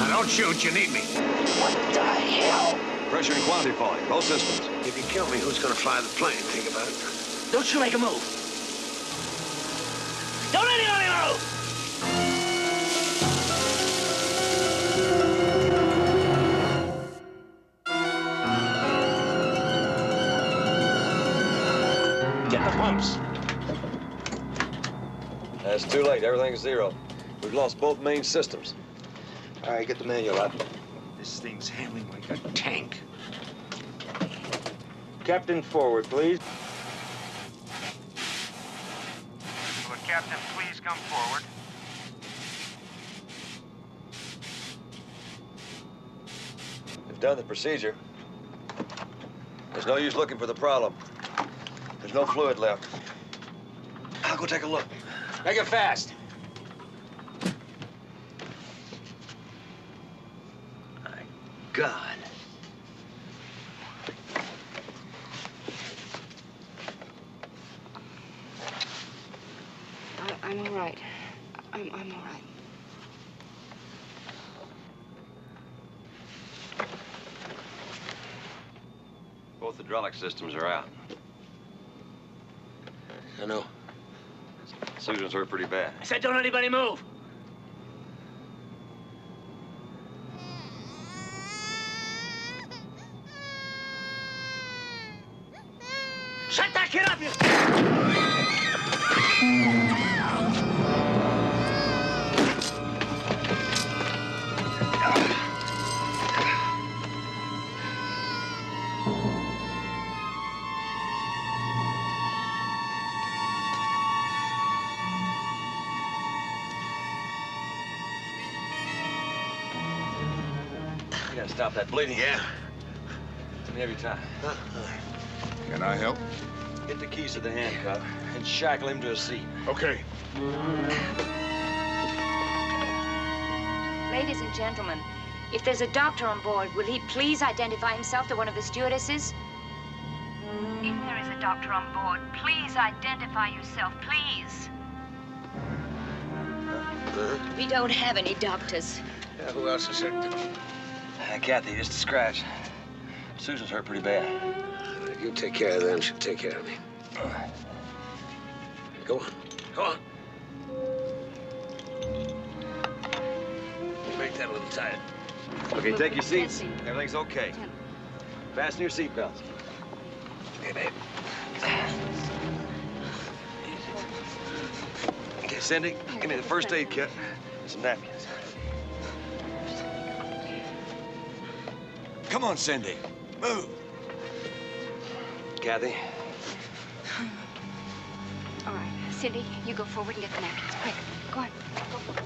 Don't shoot, you need me. What the hell? Pressure and quantity falling, both systems. If you kill me, who's gonna fly the plane? Think about it. Don't you make a move. Don't anybody move! Get the pumps. It's too late. Everything's zero. We've lost both main systems. All right, get the manual out. This thing's handling like a tank. Captain, forward, please. Will the captain please come forward? We've done the procedure. There's no use looking for the problem. There's no fluid left. I'll go take a look. Make it fast. My God. I'm all right. I'm all right. Both hydraulic systems are out. I know. Susan's hurt pretty bad. I said don't anybody move. Shut that kid up, you... You gotta stop that bleeding. Yeah. Give me every time. Can I help? Get the keys to the handcuff and shackle him to a seat. Okay. Ladies and gentlemen, if there's a doctor on board, will he please identify himself to one of the stewardesses? If there is a doctor on board, please identify yourself, please. We don't have any doctors. Yeah, who else is hurt? Kathy, just a scratch. Susan's hurt pretty bad. You take care of them, she'll take care of me. All right. Go on. Go on. Make that a little tight. Okay, take your seats. Everything's okay. Fasten your seatbelts. Okay, babe. Okay, Cindy, give me the first aid kit and some napkins. Come on, Cindy. Move. Kathy. All right, Cindy, you go forward and get the napkins. Quick, go on. Go forward.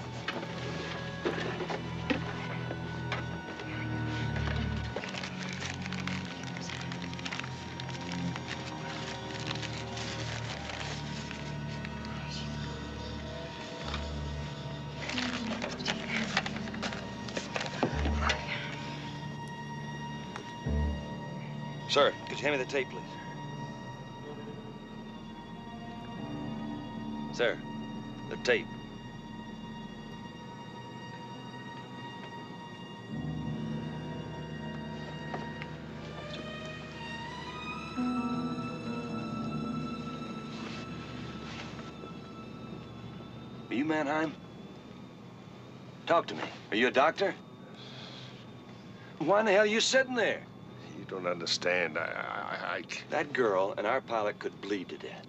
Sir, could you hand me the tape, please? Sir, the tape. Are you Mannheim? Talk to me. Are you a doctor? Why in the hell are you sitting there? You don't understand. That girl and our pilot could bleed to death.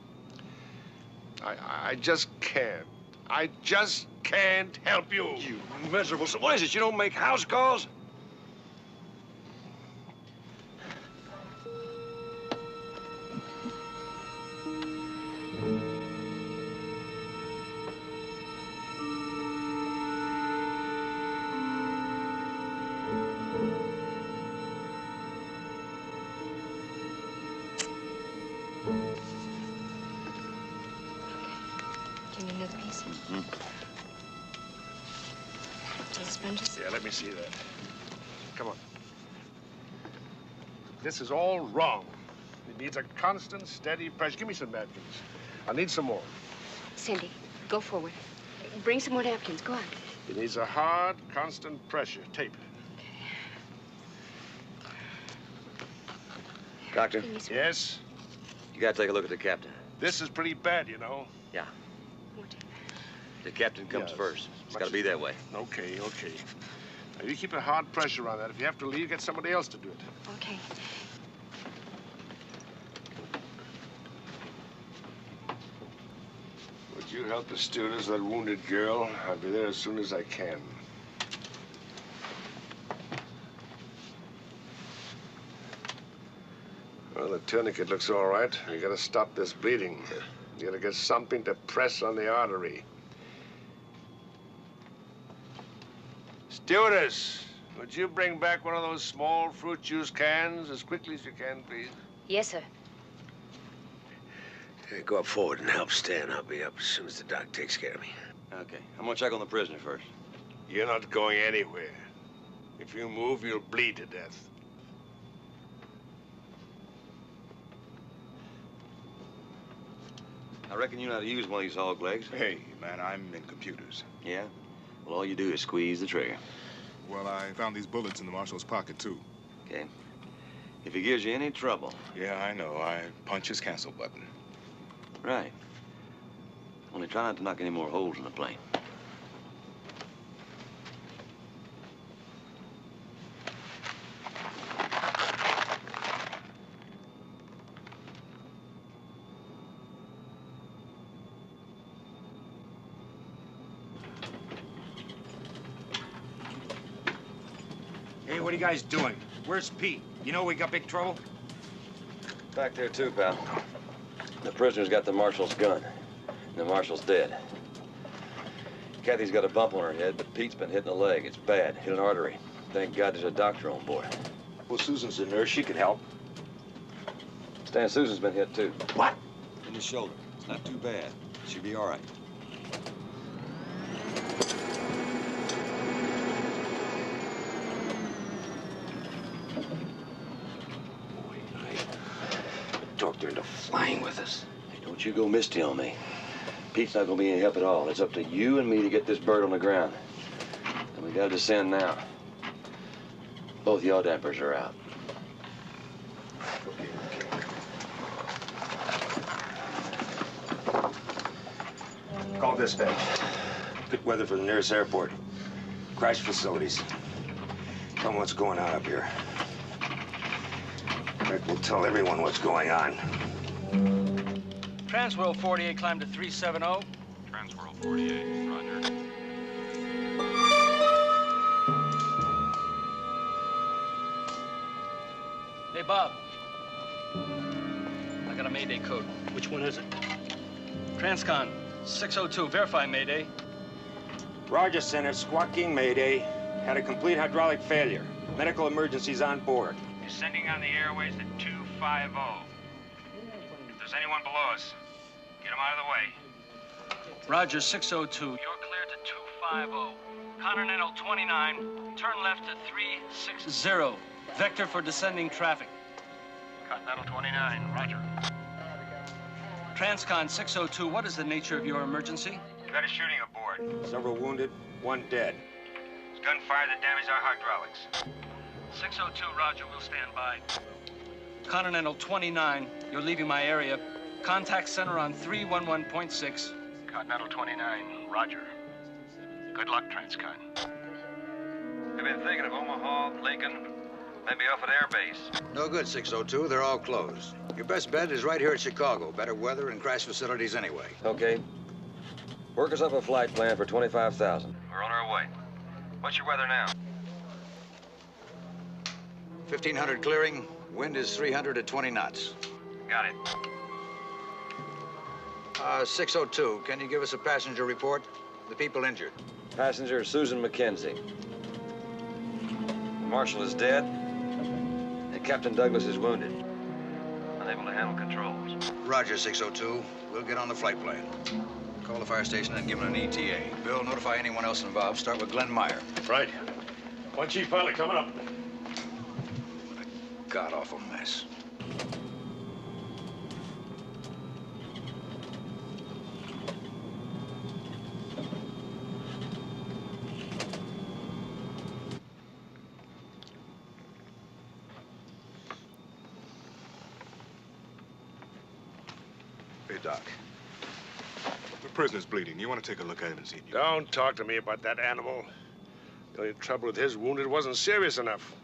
I just can't. I just can't help you. You miserable... What is it, you don't make house calls? Do you need another piece? Those sponges? Yeah, let me see that. Come on. This is all wrong. It needs a constant, steady pressure. Give me some napkins. I need some more. Cindy, go forward. Bring some more napkins. Go on. It needs a hard, constant pressure. Tape. Doctor? Yes? You gotta take a look at the captain. This is pretty bad, you know. Yeah. The captain comes Yes. first. It's gotta be that way. Okay, okay. Now, you keep a hard pressure on that. If you have to leave, get somebody else to do it. Okay. Would you help the stewardess, that wounded girl? I'll be there as soon as I can. Well, the tourniquet looks all right. You gotta stop this bleeding. You gotta get something to press on the artery. Stewardess, would you bring back one of those small fruit juice cans as quickly as you can, please? Yes, sir. Hey, go up forward and help Stan. I'll be up as soon as the doc takes care of me. Okay. I'm gonna check on the prisoner first. You're not going anywhere. If you move, you'll bleed to death. I reckon you know how to use one of these hog legs. Hey, man, I'm in computers. Yeah? Well, all you do is squeeze the trigger. Well, I found these bullets in the marshal's pocket, too. Okay. If he gives you any trouble... Yeah, I know. I punch his cancel button. Right. Only try not to knock any more holes in the plane. Hey, what are you guys doing? Where's Pete? You know we got big trouble? Back there, too, pal. The prisoner's got the marshal's gun. And the marshal's dead. Kathy's got a bump on her head, but Pete's been hit in the leg. It's bad. Hit an artery. Thank God there's a doctor on board. Well, Susan's a nurse. She could help. Stan, Susan's been hit, too. What? In the shoulder. It's not too bad. She'll be all right. Boy, I talked her into flying with us. Hey, don't you go misty on me. Pete's not gonna be any help at all. It's up to you and me to get this bird on the ground. And we gotta descend now. Both yaw dampers are out. Call dispatch. Good weather for the nearest airport. Crash facilities. Tell them what's going on up here. Rick will tell everyone what's going on. Transworld 48, climb to 370. Transworld 48, roger. Hey, Bob. I got a Mayday code. Which one is it? Transcon 602, verify Mayday. Roger, Center. Squawk King Mayday. Had a complete hydraulic failure. Medical emergencies on board. Descending on the airways to 250. If there's anyone below us, get them out of the way. Roger, 602. You're clear to 250. Continental 29, turn left to 360. Vector for descending traffic. Continental 29, roger. Transcon 602, what is the nature of your emergency? We've had a shooting aboard. Several wounded, one dead. It's gunfire that damaged our hydraulics. 602, roger, we'll stand by. Continental 29, you're leaving my area. Contact center on 311.6. Continental 29, roger. Good luck, Transcon. We've been thinking of Omaha, Lincoln, maybe off at Air Base. No good, 602. They're all closed. Your best bet is right here at Chicago. Better weather and crash facilities anyway. Okay. Work us up a flight plan for 25,000. We're on our way. What's your weather now? 1,500 clearing. Wind is 300 at 20 knots. Got it. 602, can you give us a passenger report? The people injured. Passenger Susan McKenzie. The marshal is dead, and Captain Douglas is wounded. Unable to handle controls. Roger, 602. We'll get on the flight plan. Call the fire station and give them an ETA. Bill, notify anyone else involved. Start with Glenn Meyer. Right. One chief pilot coming up. What a god-awful mess. Hey, Doc. The prisoner's bleeding. You want to take a look at him and see if you... Don't talk to me about that animal. The only trouble with his wound, it wasn't serious enough.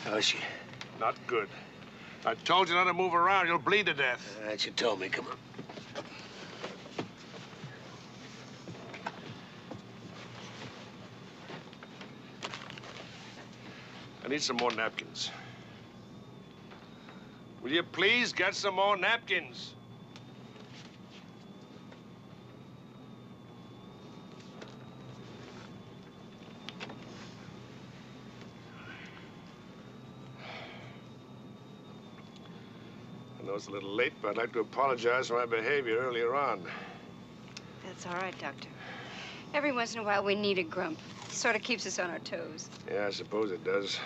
How is she? Not good. I told you not to move around. You'll bleed to death. That's what you told me. Come on. I need some more napkins. Will you please get some more napkins? I know it's a little late, but I'd like to apologize for my behavior earlier on. That's all right, Doctor. Every once in a while, we need a grump. Sort of keeps us on our toes. Yeah, I suppose it does.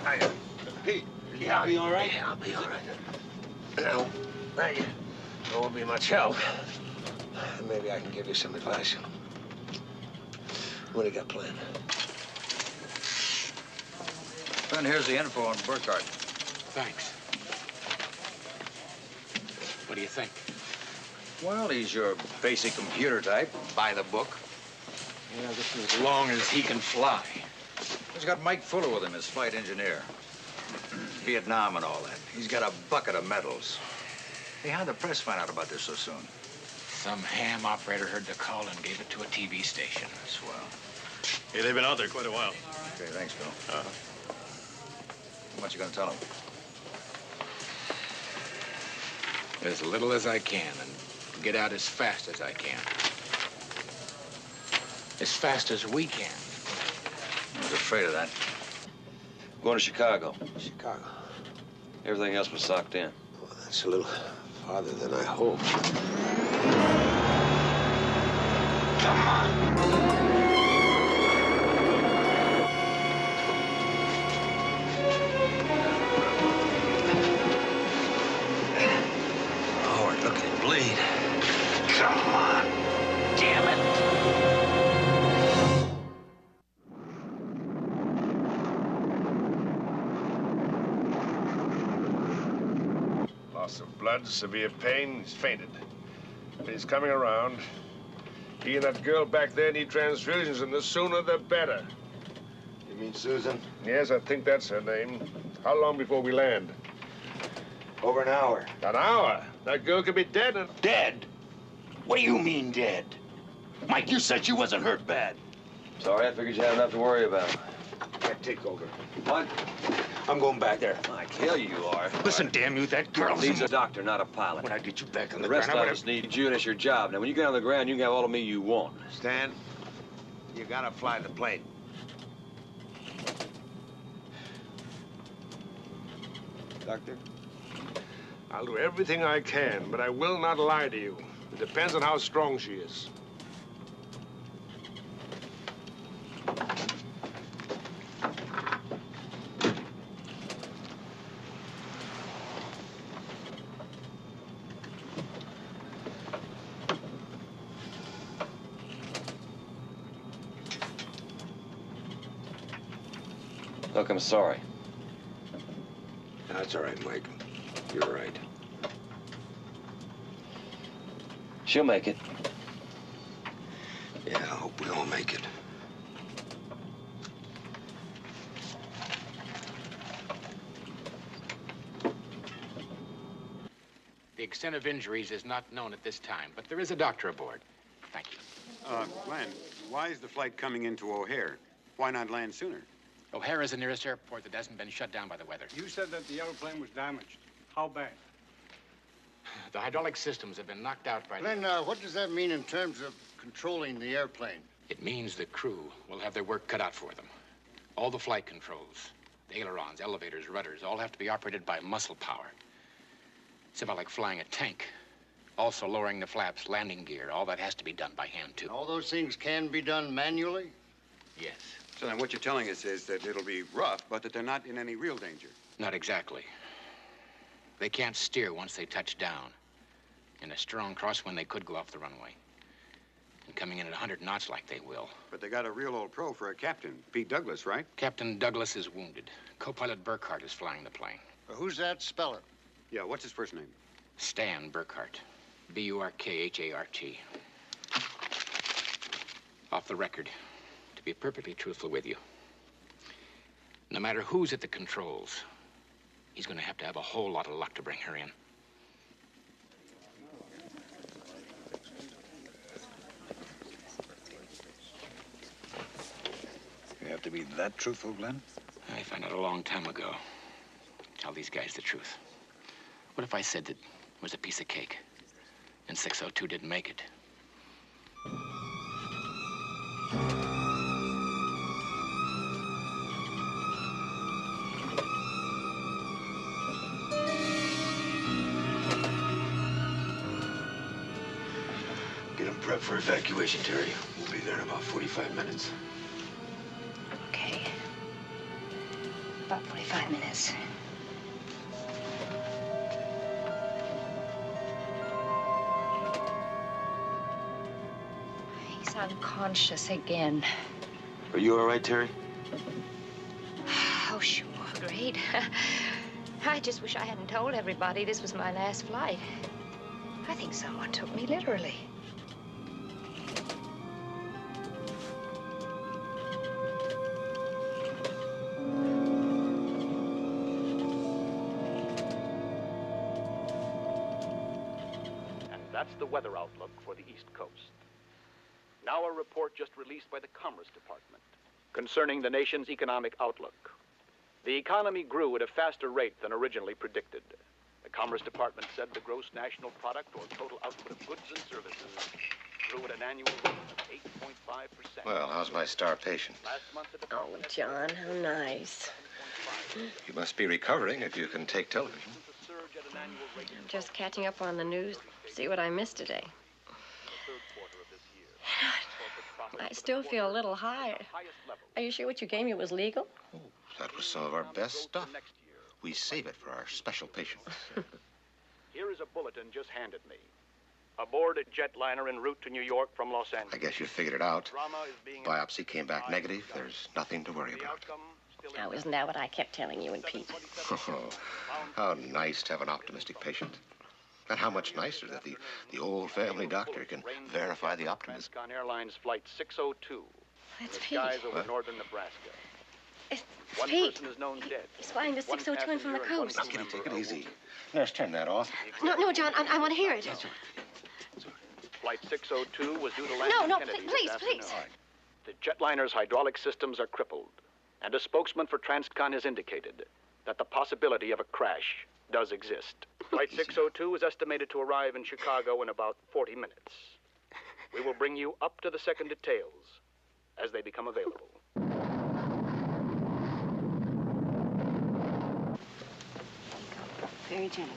Hiya. Pete, Yeah, I'll be all right. Yeah, I'll be all right. No, thank you. It won't be much help. Maybe I can give you some advice. What do you got planned? Glenn, here's the info on Burkhardt. Thanks. What do you think? Well, he's your basic computer type. By the book. Yeah, just as long as he can fly. He's got Mike Fuller with him, his flight engineer. Vietnam and all that. He's got a bucket of medals. Hey, how'd the press find out about this so soon? Some ham operator heard the call and gave it to a TV station. Swell. Hey, they've been out there quite a while. Okay, thanks, Bill. What you gonna tell him? as little as I can and get out as fast as I can. As fast as we can. I was afraid of that. Going to Chicago. Chicago. Everything else was socked in. Well, that's a little farther than I hoped. Come on. Howard, look at him bleed. Come on. Damn it. Loss of blood, severe pain, he's fainted. But he's coming around. He and that girl back there need transfusions, and the sooner the better. You mean Susan? Yes, I think that's her name. How long before we land? Over an hour. An hour? That girl could be dead and... Dead? What do you mean dead? Mike, you said she wasn't hurt bad. Sorry, I figured you had enough to worry about. I take over. What? I'm going back there. Mike, hell you are. Listen, damn you, that girl... He's a doctor, not a pilot. When I get you back on The the rest ground, of us need you, and it's your job. Now, when you get on the ground, you can have all of me you want. Stan, you gotta fly the plane. Doctor? I'll do everything I can, but I will not lie to you. It depends on how strong she is. Look, I'm sorry. That's all right, Mike. You're right. She'll make it. Yeah, I hope we all make it. The extent of injuries is not known at this time, but there is a doctor aboard. Thank you. Glenn, why is the flight coming into O'Hare? Why not land sooner? O'Hare is the nearest airport that hasn't been shut down by the weather. You said that the airplane was damaged. How bad? The hydraulic systems have been knocked out by... Glenn, what does that mean in terms of controlling the airplane? It means the crew will have their work cut out for them. All the flight controls, the ailerons, elevators, rudders, all have to be operated by muscle power. It's about like flying a tank. Also lowering the flaps, landing gear, all that has to be done by hand, too. All those things can be done manually? Yes. So then what you're telling us is that it'll be rough, but that they're not in any real danger. Not exactly. They can't steer once they touch down. In a strong crosswind, they could go off the runway. And coming in at 100 knots like they will. But they got a real old pro for a captain, Pete Douglas, right? Captain Douglas is wounded. Co-pilot Burkhart is flying the plane. Who's that? Spell it. Yeah, what's his first name? Stan Burkhart. B-U-R-K-H-A-R-T. Off the record, to be perfectly truthful with you, no matter who's at the controls, he's going to have a whole lot of luck to bring her in. You have to be that truthful, Glenn? I found out a long time ago. Tell these guys the truth. What if I said that it was a piece of cake and 602 didn't make it? Get them prepped for evacuation, Terry. We'll be there in about 45 minutes. Okay. About 45 minutes. He's unconscious again. Are you all right, Terry? Oh, sure. Great. I just wish I hadn't told everybody this was my last flight. I think someone took me literally. That's the weather outlook for the East Coast. Now a report just released by the Commerce Department concerning the nation's economic outlook. The economy grew at a faster rate than originally predicted. The Commerce Department said the gross national product or total output of goods and services grew at an annual rate of 8.5%. Well, how's my star patient? Last month, the Oh, John, how nice. You must be recovering if you can take television. I'm just catching up on the news. See what I missed today. I still feel a little high. Are you sure what you gave me was legal? That was some of our best stuff. We save it for our special patients. Here is a bulletin just handed me. Aboard a jetliner en route to New York from Los Angeles. I guess you figured it out. Biopsy came back negative. There's nothing to worry about. Now, isn't that what I kept telling you and Pete? Oh, how nice to have an optimistic patient. And how much nicer that the old family doctor can verify the optimism. Transcon Airlines Flight 602. That's in the Pete. skies over What? northern Nebraska. It's One Pete. person is known dead. He's flying to 602 in from the coast. Now, Kitty, take it easy. Nurse, turn that off. No, John, I want to hear it. Flight 602 was due to land No, in no, Kennedy please, this please. afternoon. The jetliner's hydraulic systems are crippled, and a spokesman for Transcon has indicated that the possibility of a crash does exist. Flight 602 is estimated to arrive in Chicago in about 40 minutes. We will bring you up to the second details as they become available. Very gentle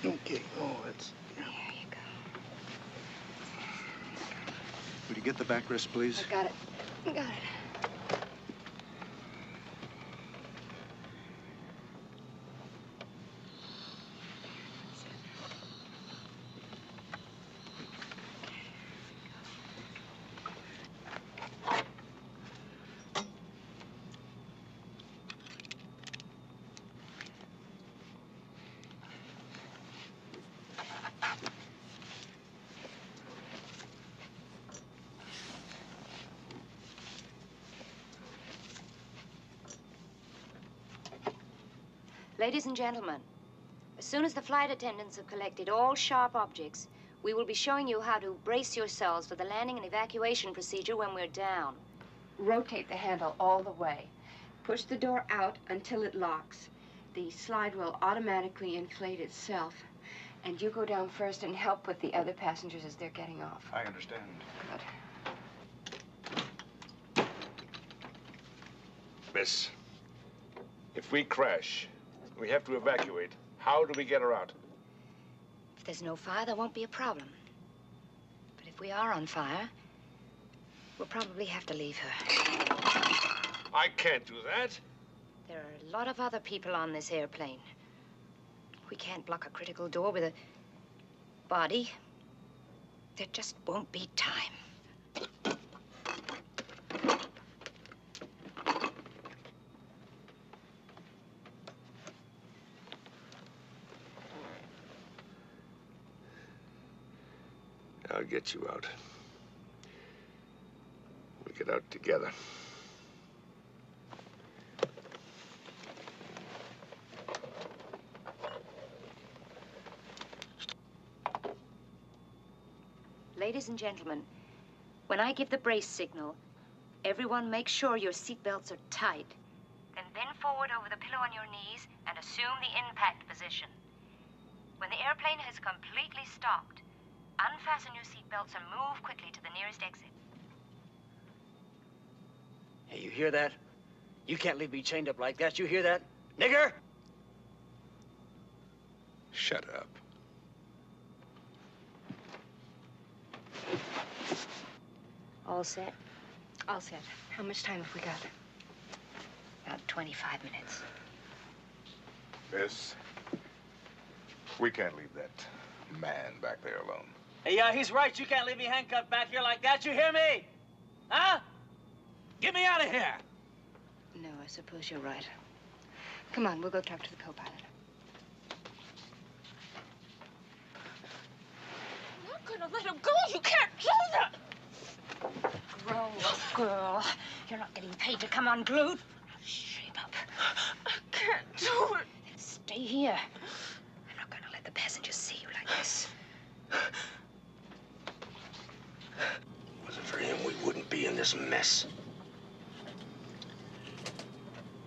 there. Okay. Oh, that's... There you go. Would you get the backrest, please? I got it. I got it. Ladies and gentlemen, as soon as the flight attendants have collected all sharp objects, we will be showing you how to brace yourselves for the landing and evacuation procedure when we're down. Rotate the handle all the way. Push the door out until it locks. The slide will automatically inflate itself. And you go down first and help with the other passengers as they're getting off. I understand. Good. Miss, if we crash, we have to evacuate. How do we get her out? If there's no fire, there won't be a problem. But if we are on fire, we'll probably have to leave her. I can't do that. There are a lot of other people on this airplane. We can't block a critical door with a body. There just won't be time. I'll get you out. We'll get out together. Ladies and gentlemen, when I give the brace signal, everyone make sure your seatbelts are tight. Then bend forward over the pillow on your knees and assume the impact position. When the airplane has completely stopped, unfasten your seatbelts and move quickly to the nearest exit. Hey, you hear that? You can't leave me chained up like that. You hear that? Nigger! Shut up. All set? All set. How much time have we got? About 25 minutes. Miss, we can't leave that man back there alone. Hey, yeah, he's right. You can't leave me handcuffed back here like that. You hear me? Huh? Get me out of here! No, I suppose you're right. Come on, we'll go talk to the co-pilot. I'm not gonna let him go. You can't do that. Grow up, girl. You're not getting paid to come unglued. Shape up. I can't do it. Then stay here. I'm not gonna let the passengers see you like this. Wasn't for him, we wouldn't be in this mess.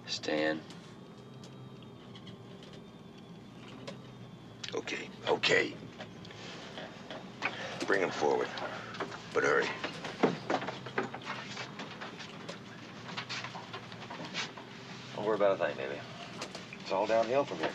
Stan. Okay. Bring him forward. But hurry. Don't worry about a thing, baby. It's all downhill from here.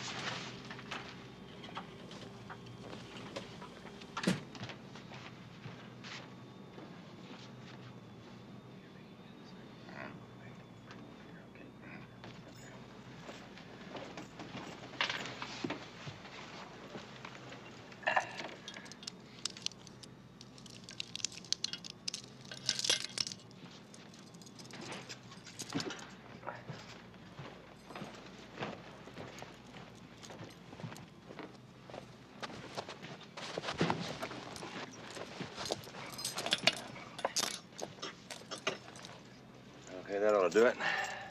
Okay, that ought to do it.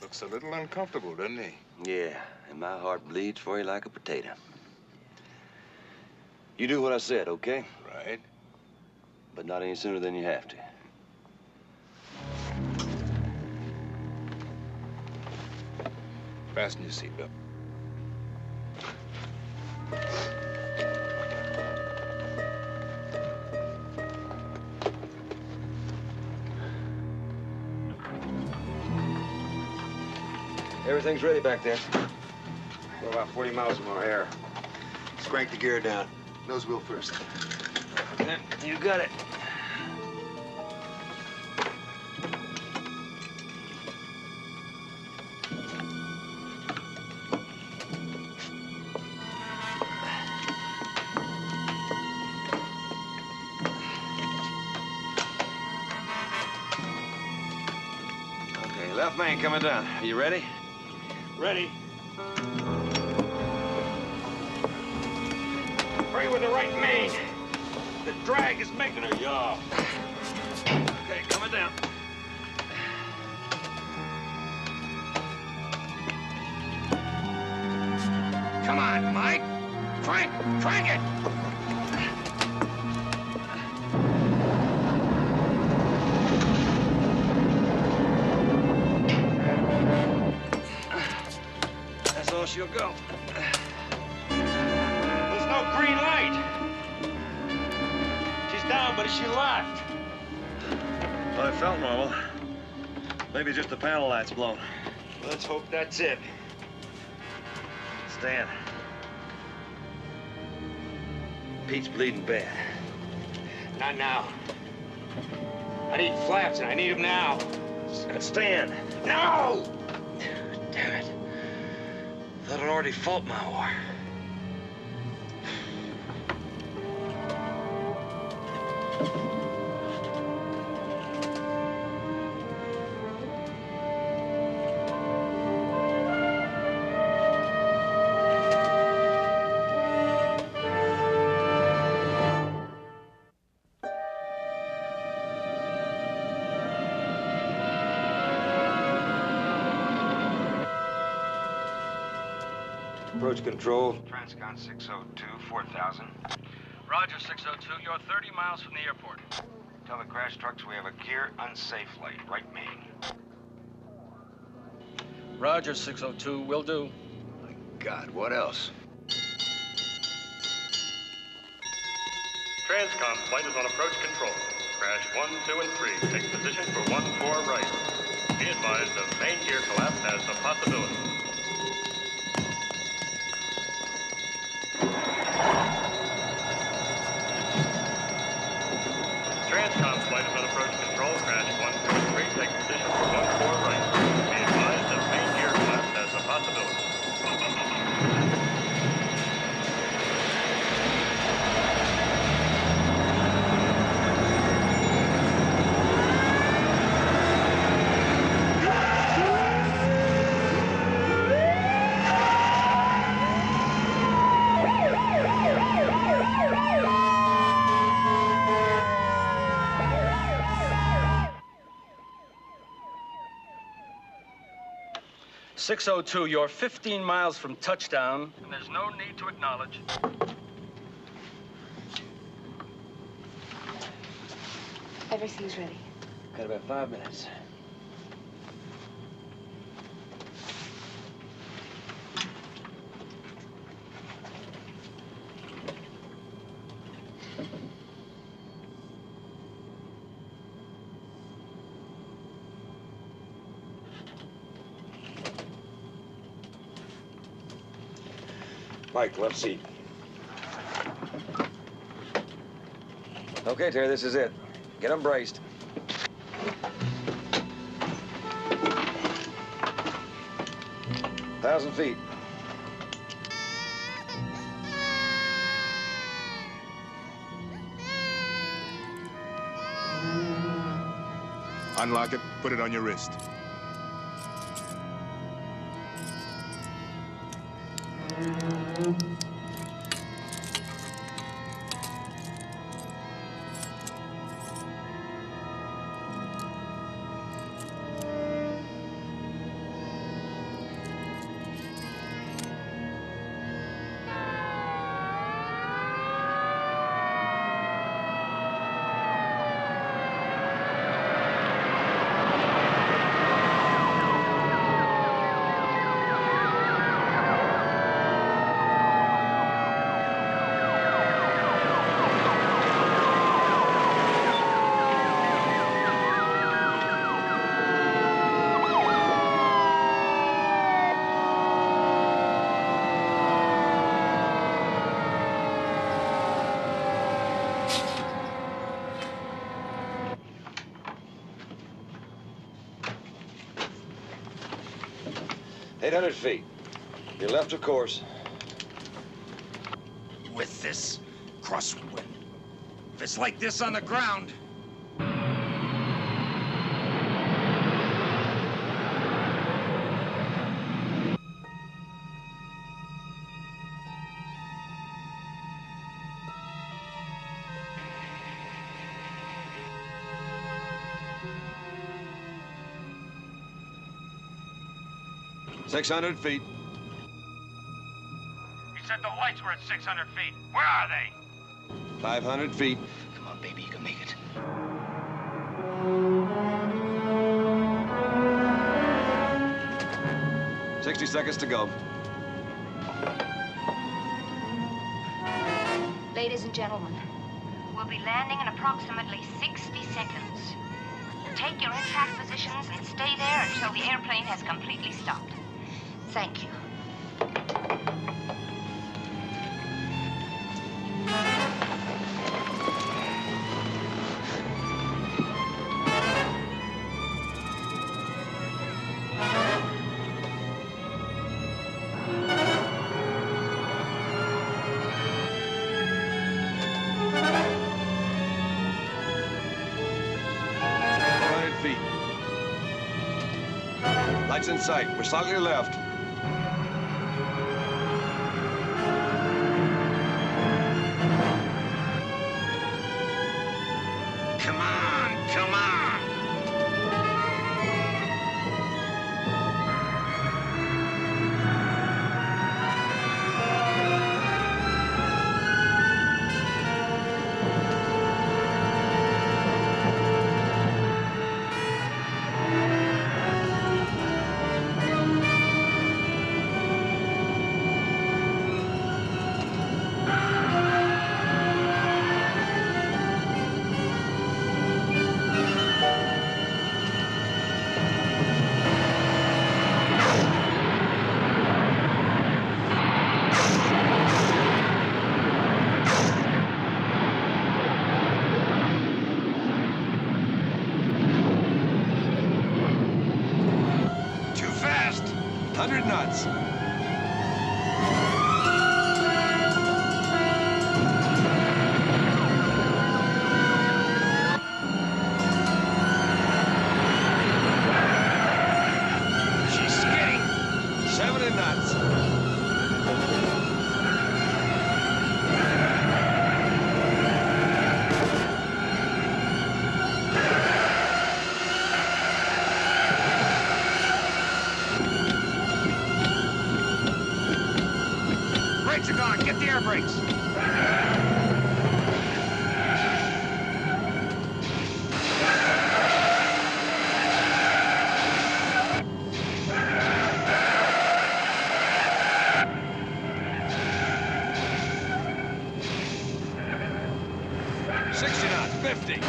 Looks a little uncomfortable, doesn't he? Yeah, and my heart bleeds for you like a potato. You do what I said, okay? Right. But not any sooner than you have to. Fasten your seatbelt. Everything's ready back there. We're about 40 miles from O'Hare. Let's crank the gear down. Nose wheel first. You got it. Okay, left main coming down. Are you ready? Ready. Hurry with the right main. The drag is making her yaw. Okay, coming down. Come on, Mike. Crank it. That's all she'll go. There's no green light. She's down, but is she locked? Well, it felt normal. Maybe just the panel light's blown. Let's hope that's it. Stan. Pete's bleeding bad. Not now. I need flaps, and I need them now. Stan. No! Damn it. Thought I'd already fought my war. Approach control. Transcon 602, 4,000. Roger, 602. You're 30 miles from the airport. Tell the crash trucks we have a gear unsafe light, right main. Roger, 602. Will do. My God, what else? Transcom flight is on approach control. Crash 1, 2, and 3. Take position for 1-4 right. Be advised of main gear collapse as a possibility. Transcom flight is on approach control. Crash 1, 2, and 3. Take position for 1-4 right. Be advised of main gear collapse as a possibility. .602, you're 15 miles from touchdown, and there's no need to acknowledge. Everything's ready. Got about 5 minutes. Mike, left seat. Okay, Terry, this is it. Get them braced. Thousand feet. Unlock it, put it on your wrist. $800 feet. You're left of course. With this crosswind. If it's like this on the ground. 600 feet. You said the lights were at 600 feet. Where are they? 500 feet. Come on, baby, you can make it. $60 seconds to go. Ladies and gentlemen, we'll be landing in approximately 60 seconds. Take your impact positions and stay there until the airplane has completely stopped. Thank you. Lights in sight. We're slightly left. Come on, come on! Too fast. 100 knots. She's skidding. 70 knots. Brakes are gone. Get the air brakes. Knots. 50.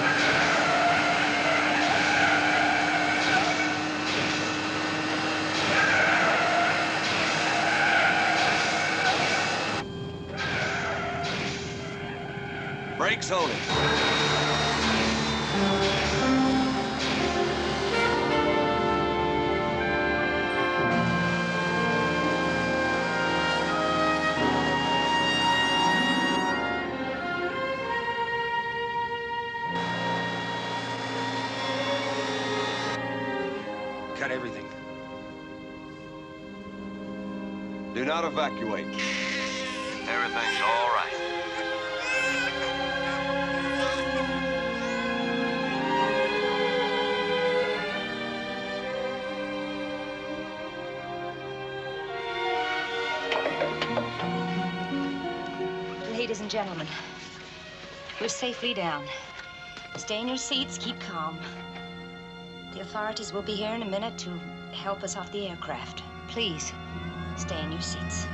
Brakes holding. Cut everything. Do not evacuate. Everything's all right. Ladies and gentlemen, we're safely down. Stay in your seats, keep calm. The authorities will be here in a minute to help us off the aircraft. Please, stay in your seats.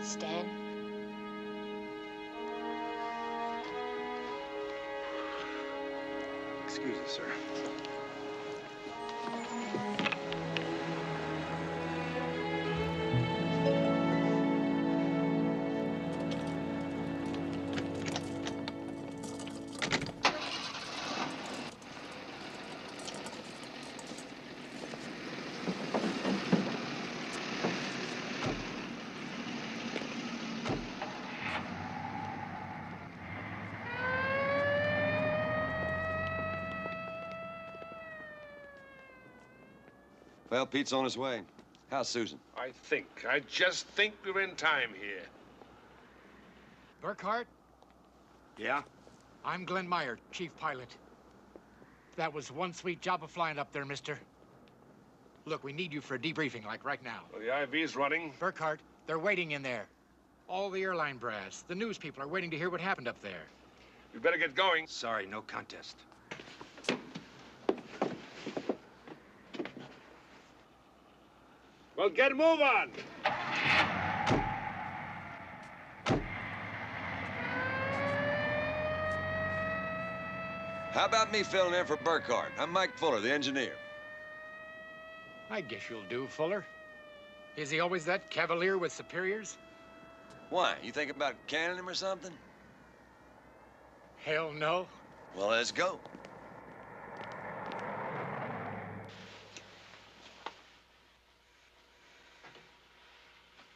Stan? Excuse us, sir. Well, Pete's on his way. How's Susan? I just think we're in time here. Burkhart? Yeah? I'm Glenn Meyer, chief pilot. That was one sweet job of flying up there, mister. Look, we need you for a debriefing, like right now. Well, the IV's running. Burkhart, they're waiting in there. All the airline brass, the news people are waiting to hear what happened up there. We better get going. Sorry, no contest. Well, get a move on. How about me filling in for Burkhart? I'm Mike Fuller, the engineer. I guess you'll do, Fuller. Is he always that cavalier with superiors? Why? You think about canning him or something? Hell no. Well, let's go.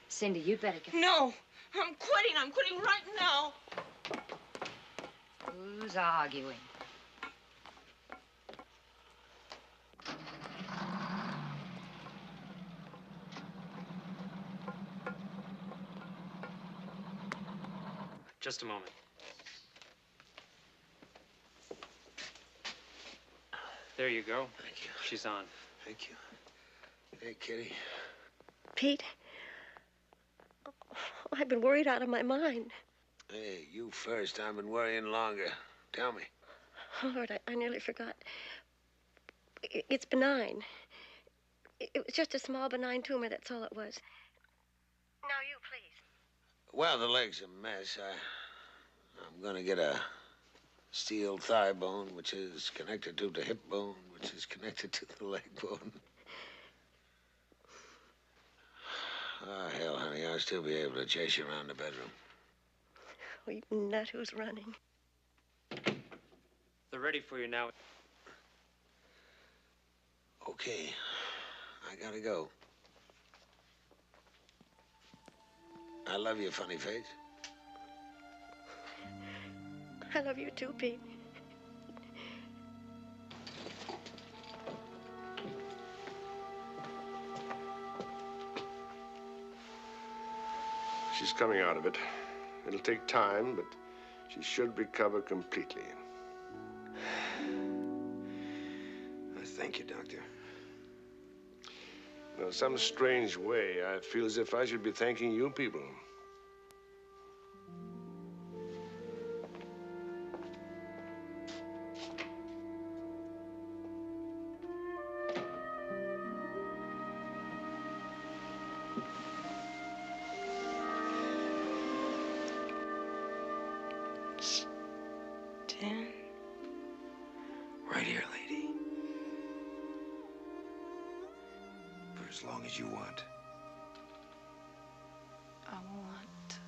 Cindy, you'd better get... No, I'm quitting. I'm quitting right now. Who's arguing? Just a moment. There you go. Thank you. She's on. Thank you. Hey, Kitty. Pete, I've been worried out of my mind. Hey, you first. I've been worrying longer. Tell me. Oh, Lord, I nearly forgot. It's benign. It was just a small benign tumor, that's all it was. Now you, please. Well, the leg's a mess. I'm gonna get a steel thigh bone, which is connected to the hip bone, which is connected to the leg bone. Oh, hell, honey, I'll still be able to chase you around the bedroom. Oh, you nut who's running. They're ready for you now. Okay, I gotta go. I love you, funny face. I love you too, Pete. She's coming out of it. It'll take time, but she should recover completely. Thank you, Doctor. In some strange way, I feel as if I should be thanking you people. Dan? Right here, lady. For as long as you want. I want.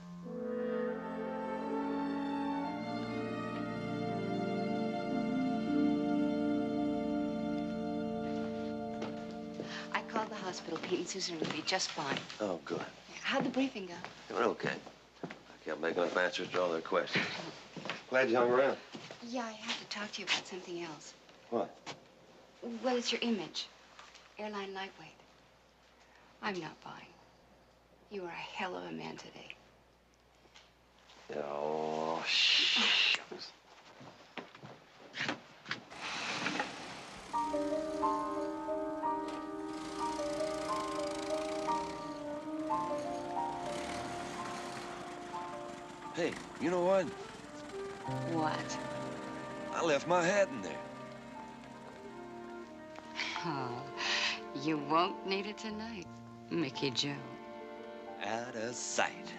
I called the hospital. Pete and Susan will be just fine. Oh, good. How'd the briefing go? It went okay. I kept making up answers to all their questions. Glad you hung around. Yeah, I have to talk to you about something else. What? Well, it's your image. Airline lightweight. I'm not buying. You are a hell of a man today. Oh, shh. Hey, you know what? What? I left my hat in there. Oh, you won't need it tonight, Mickey Joe. Out of sight.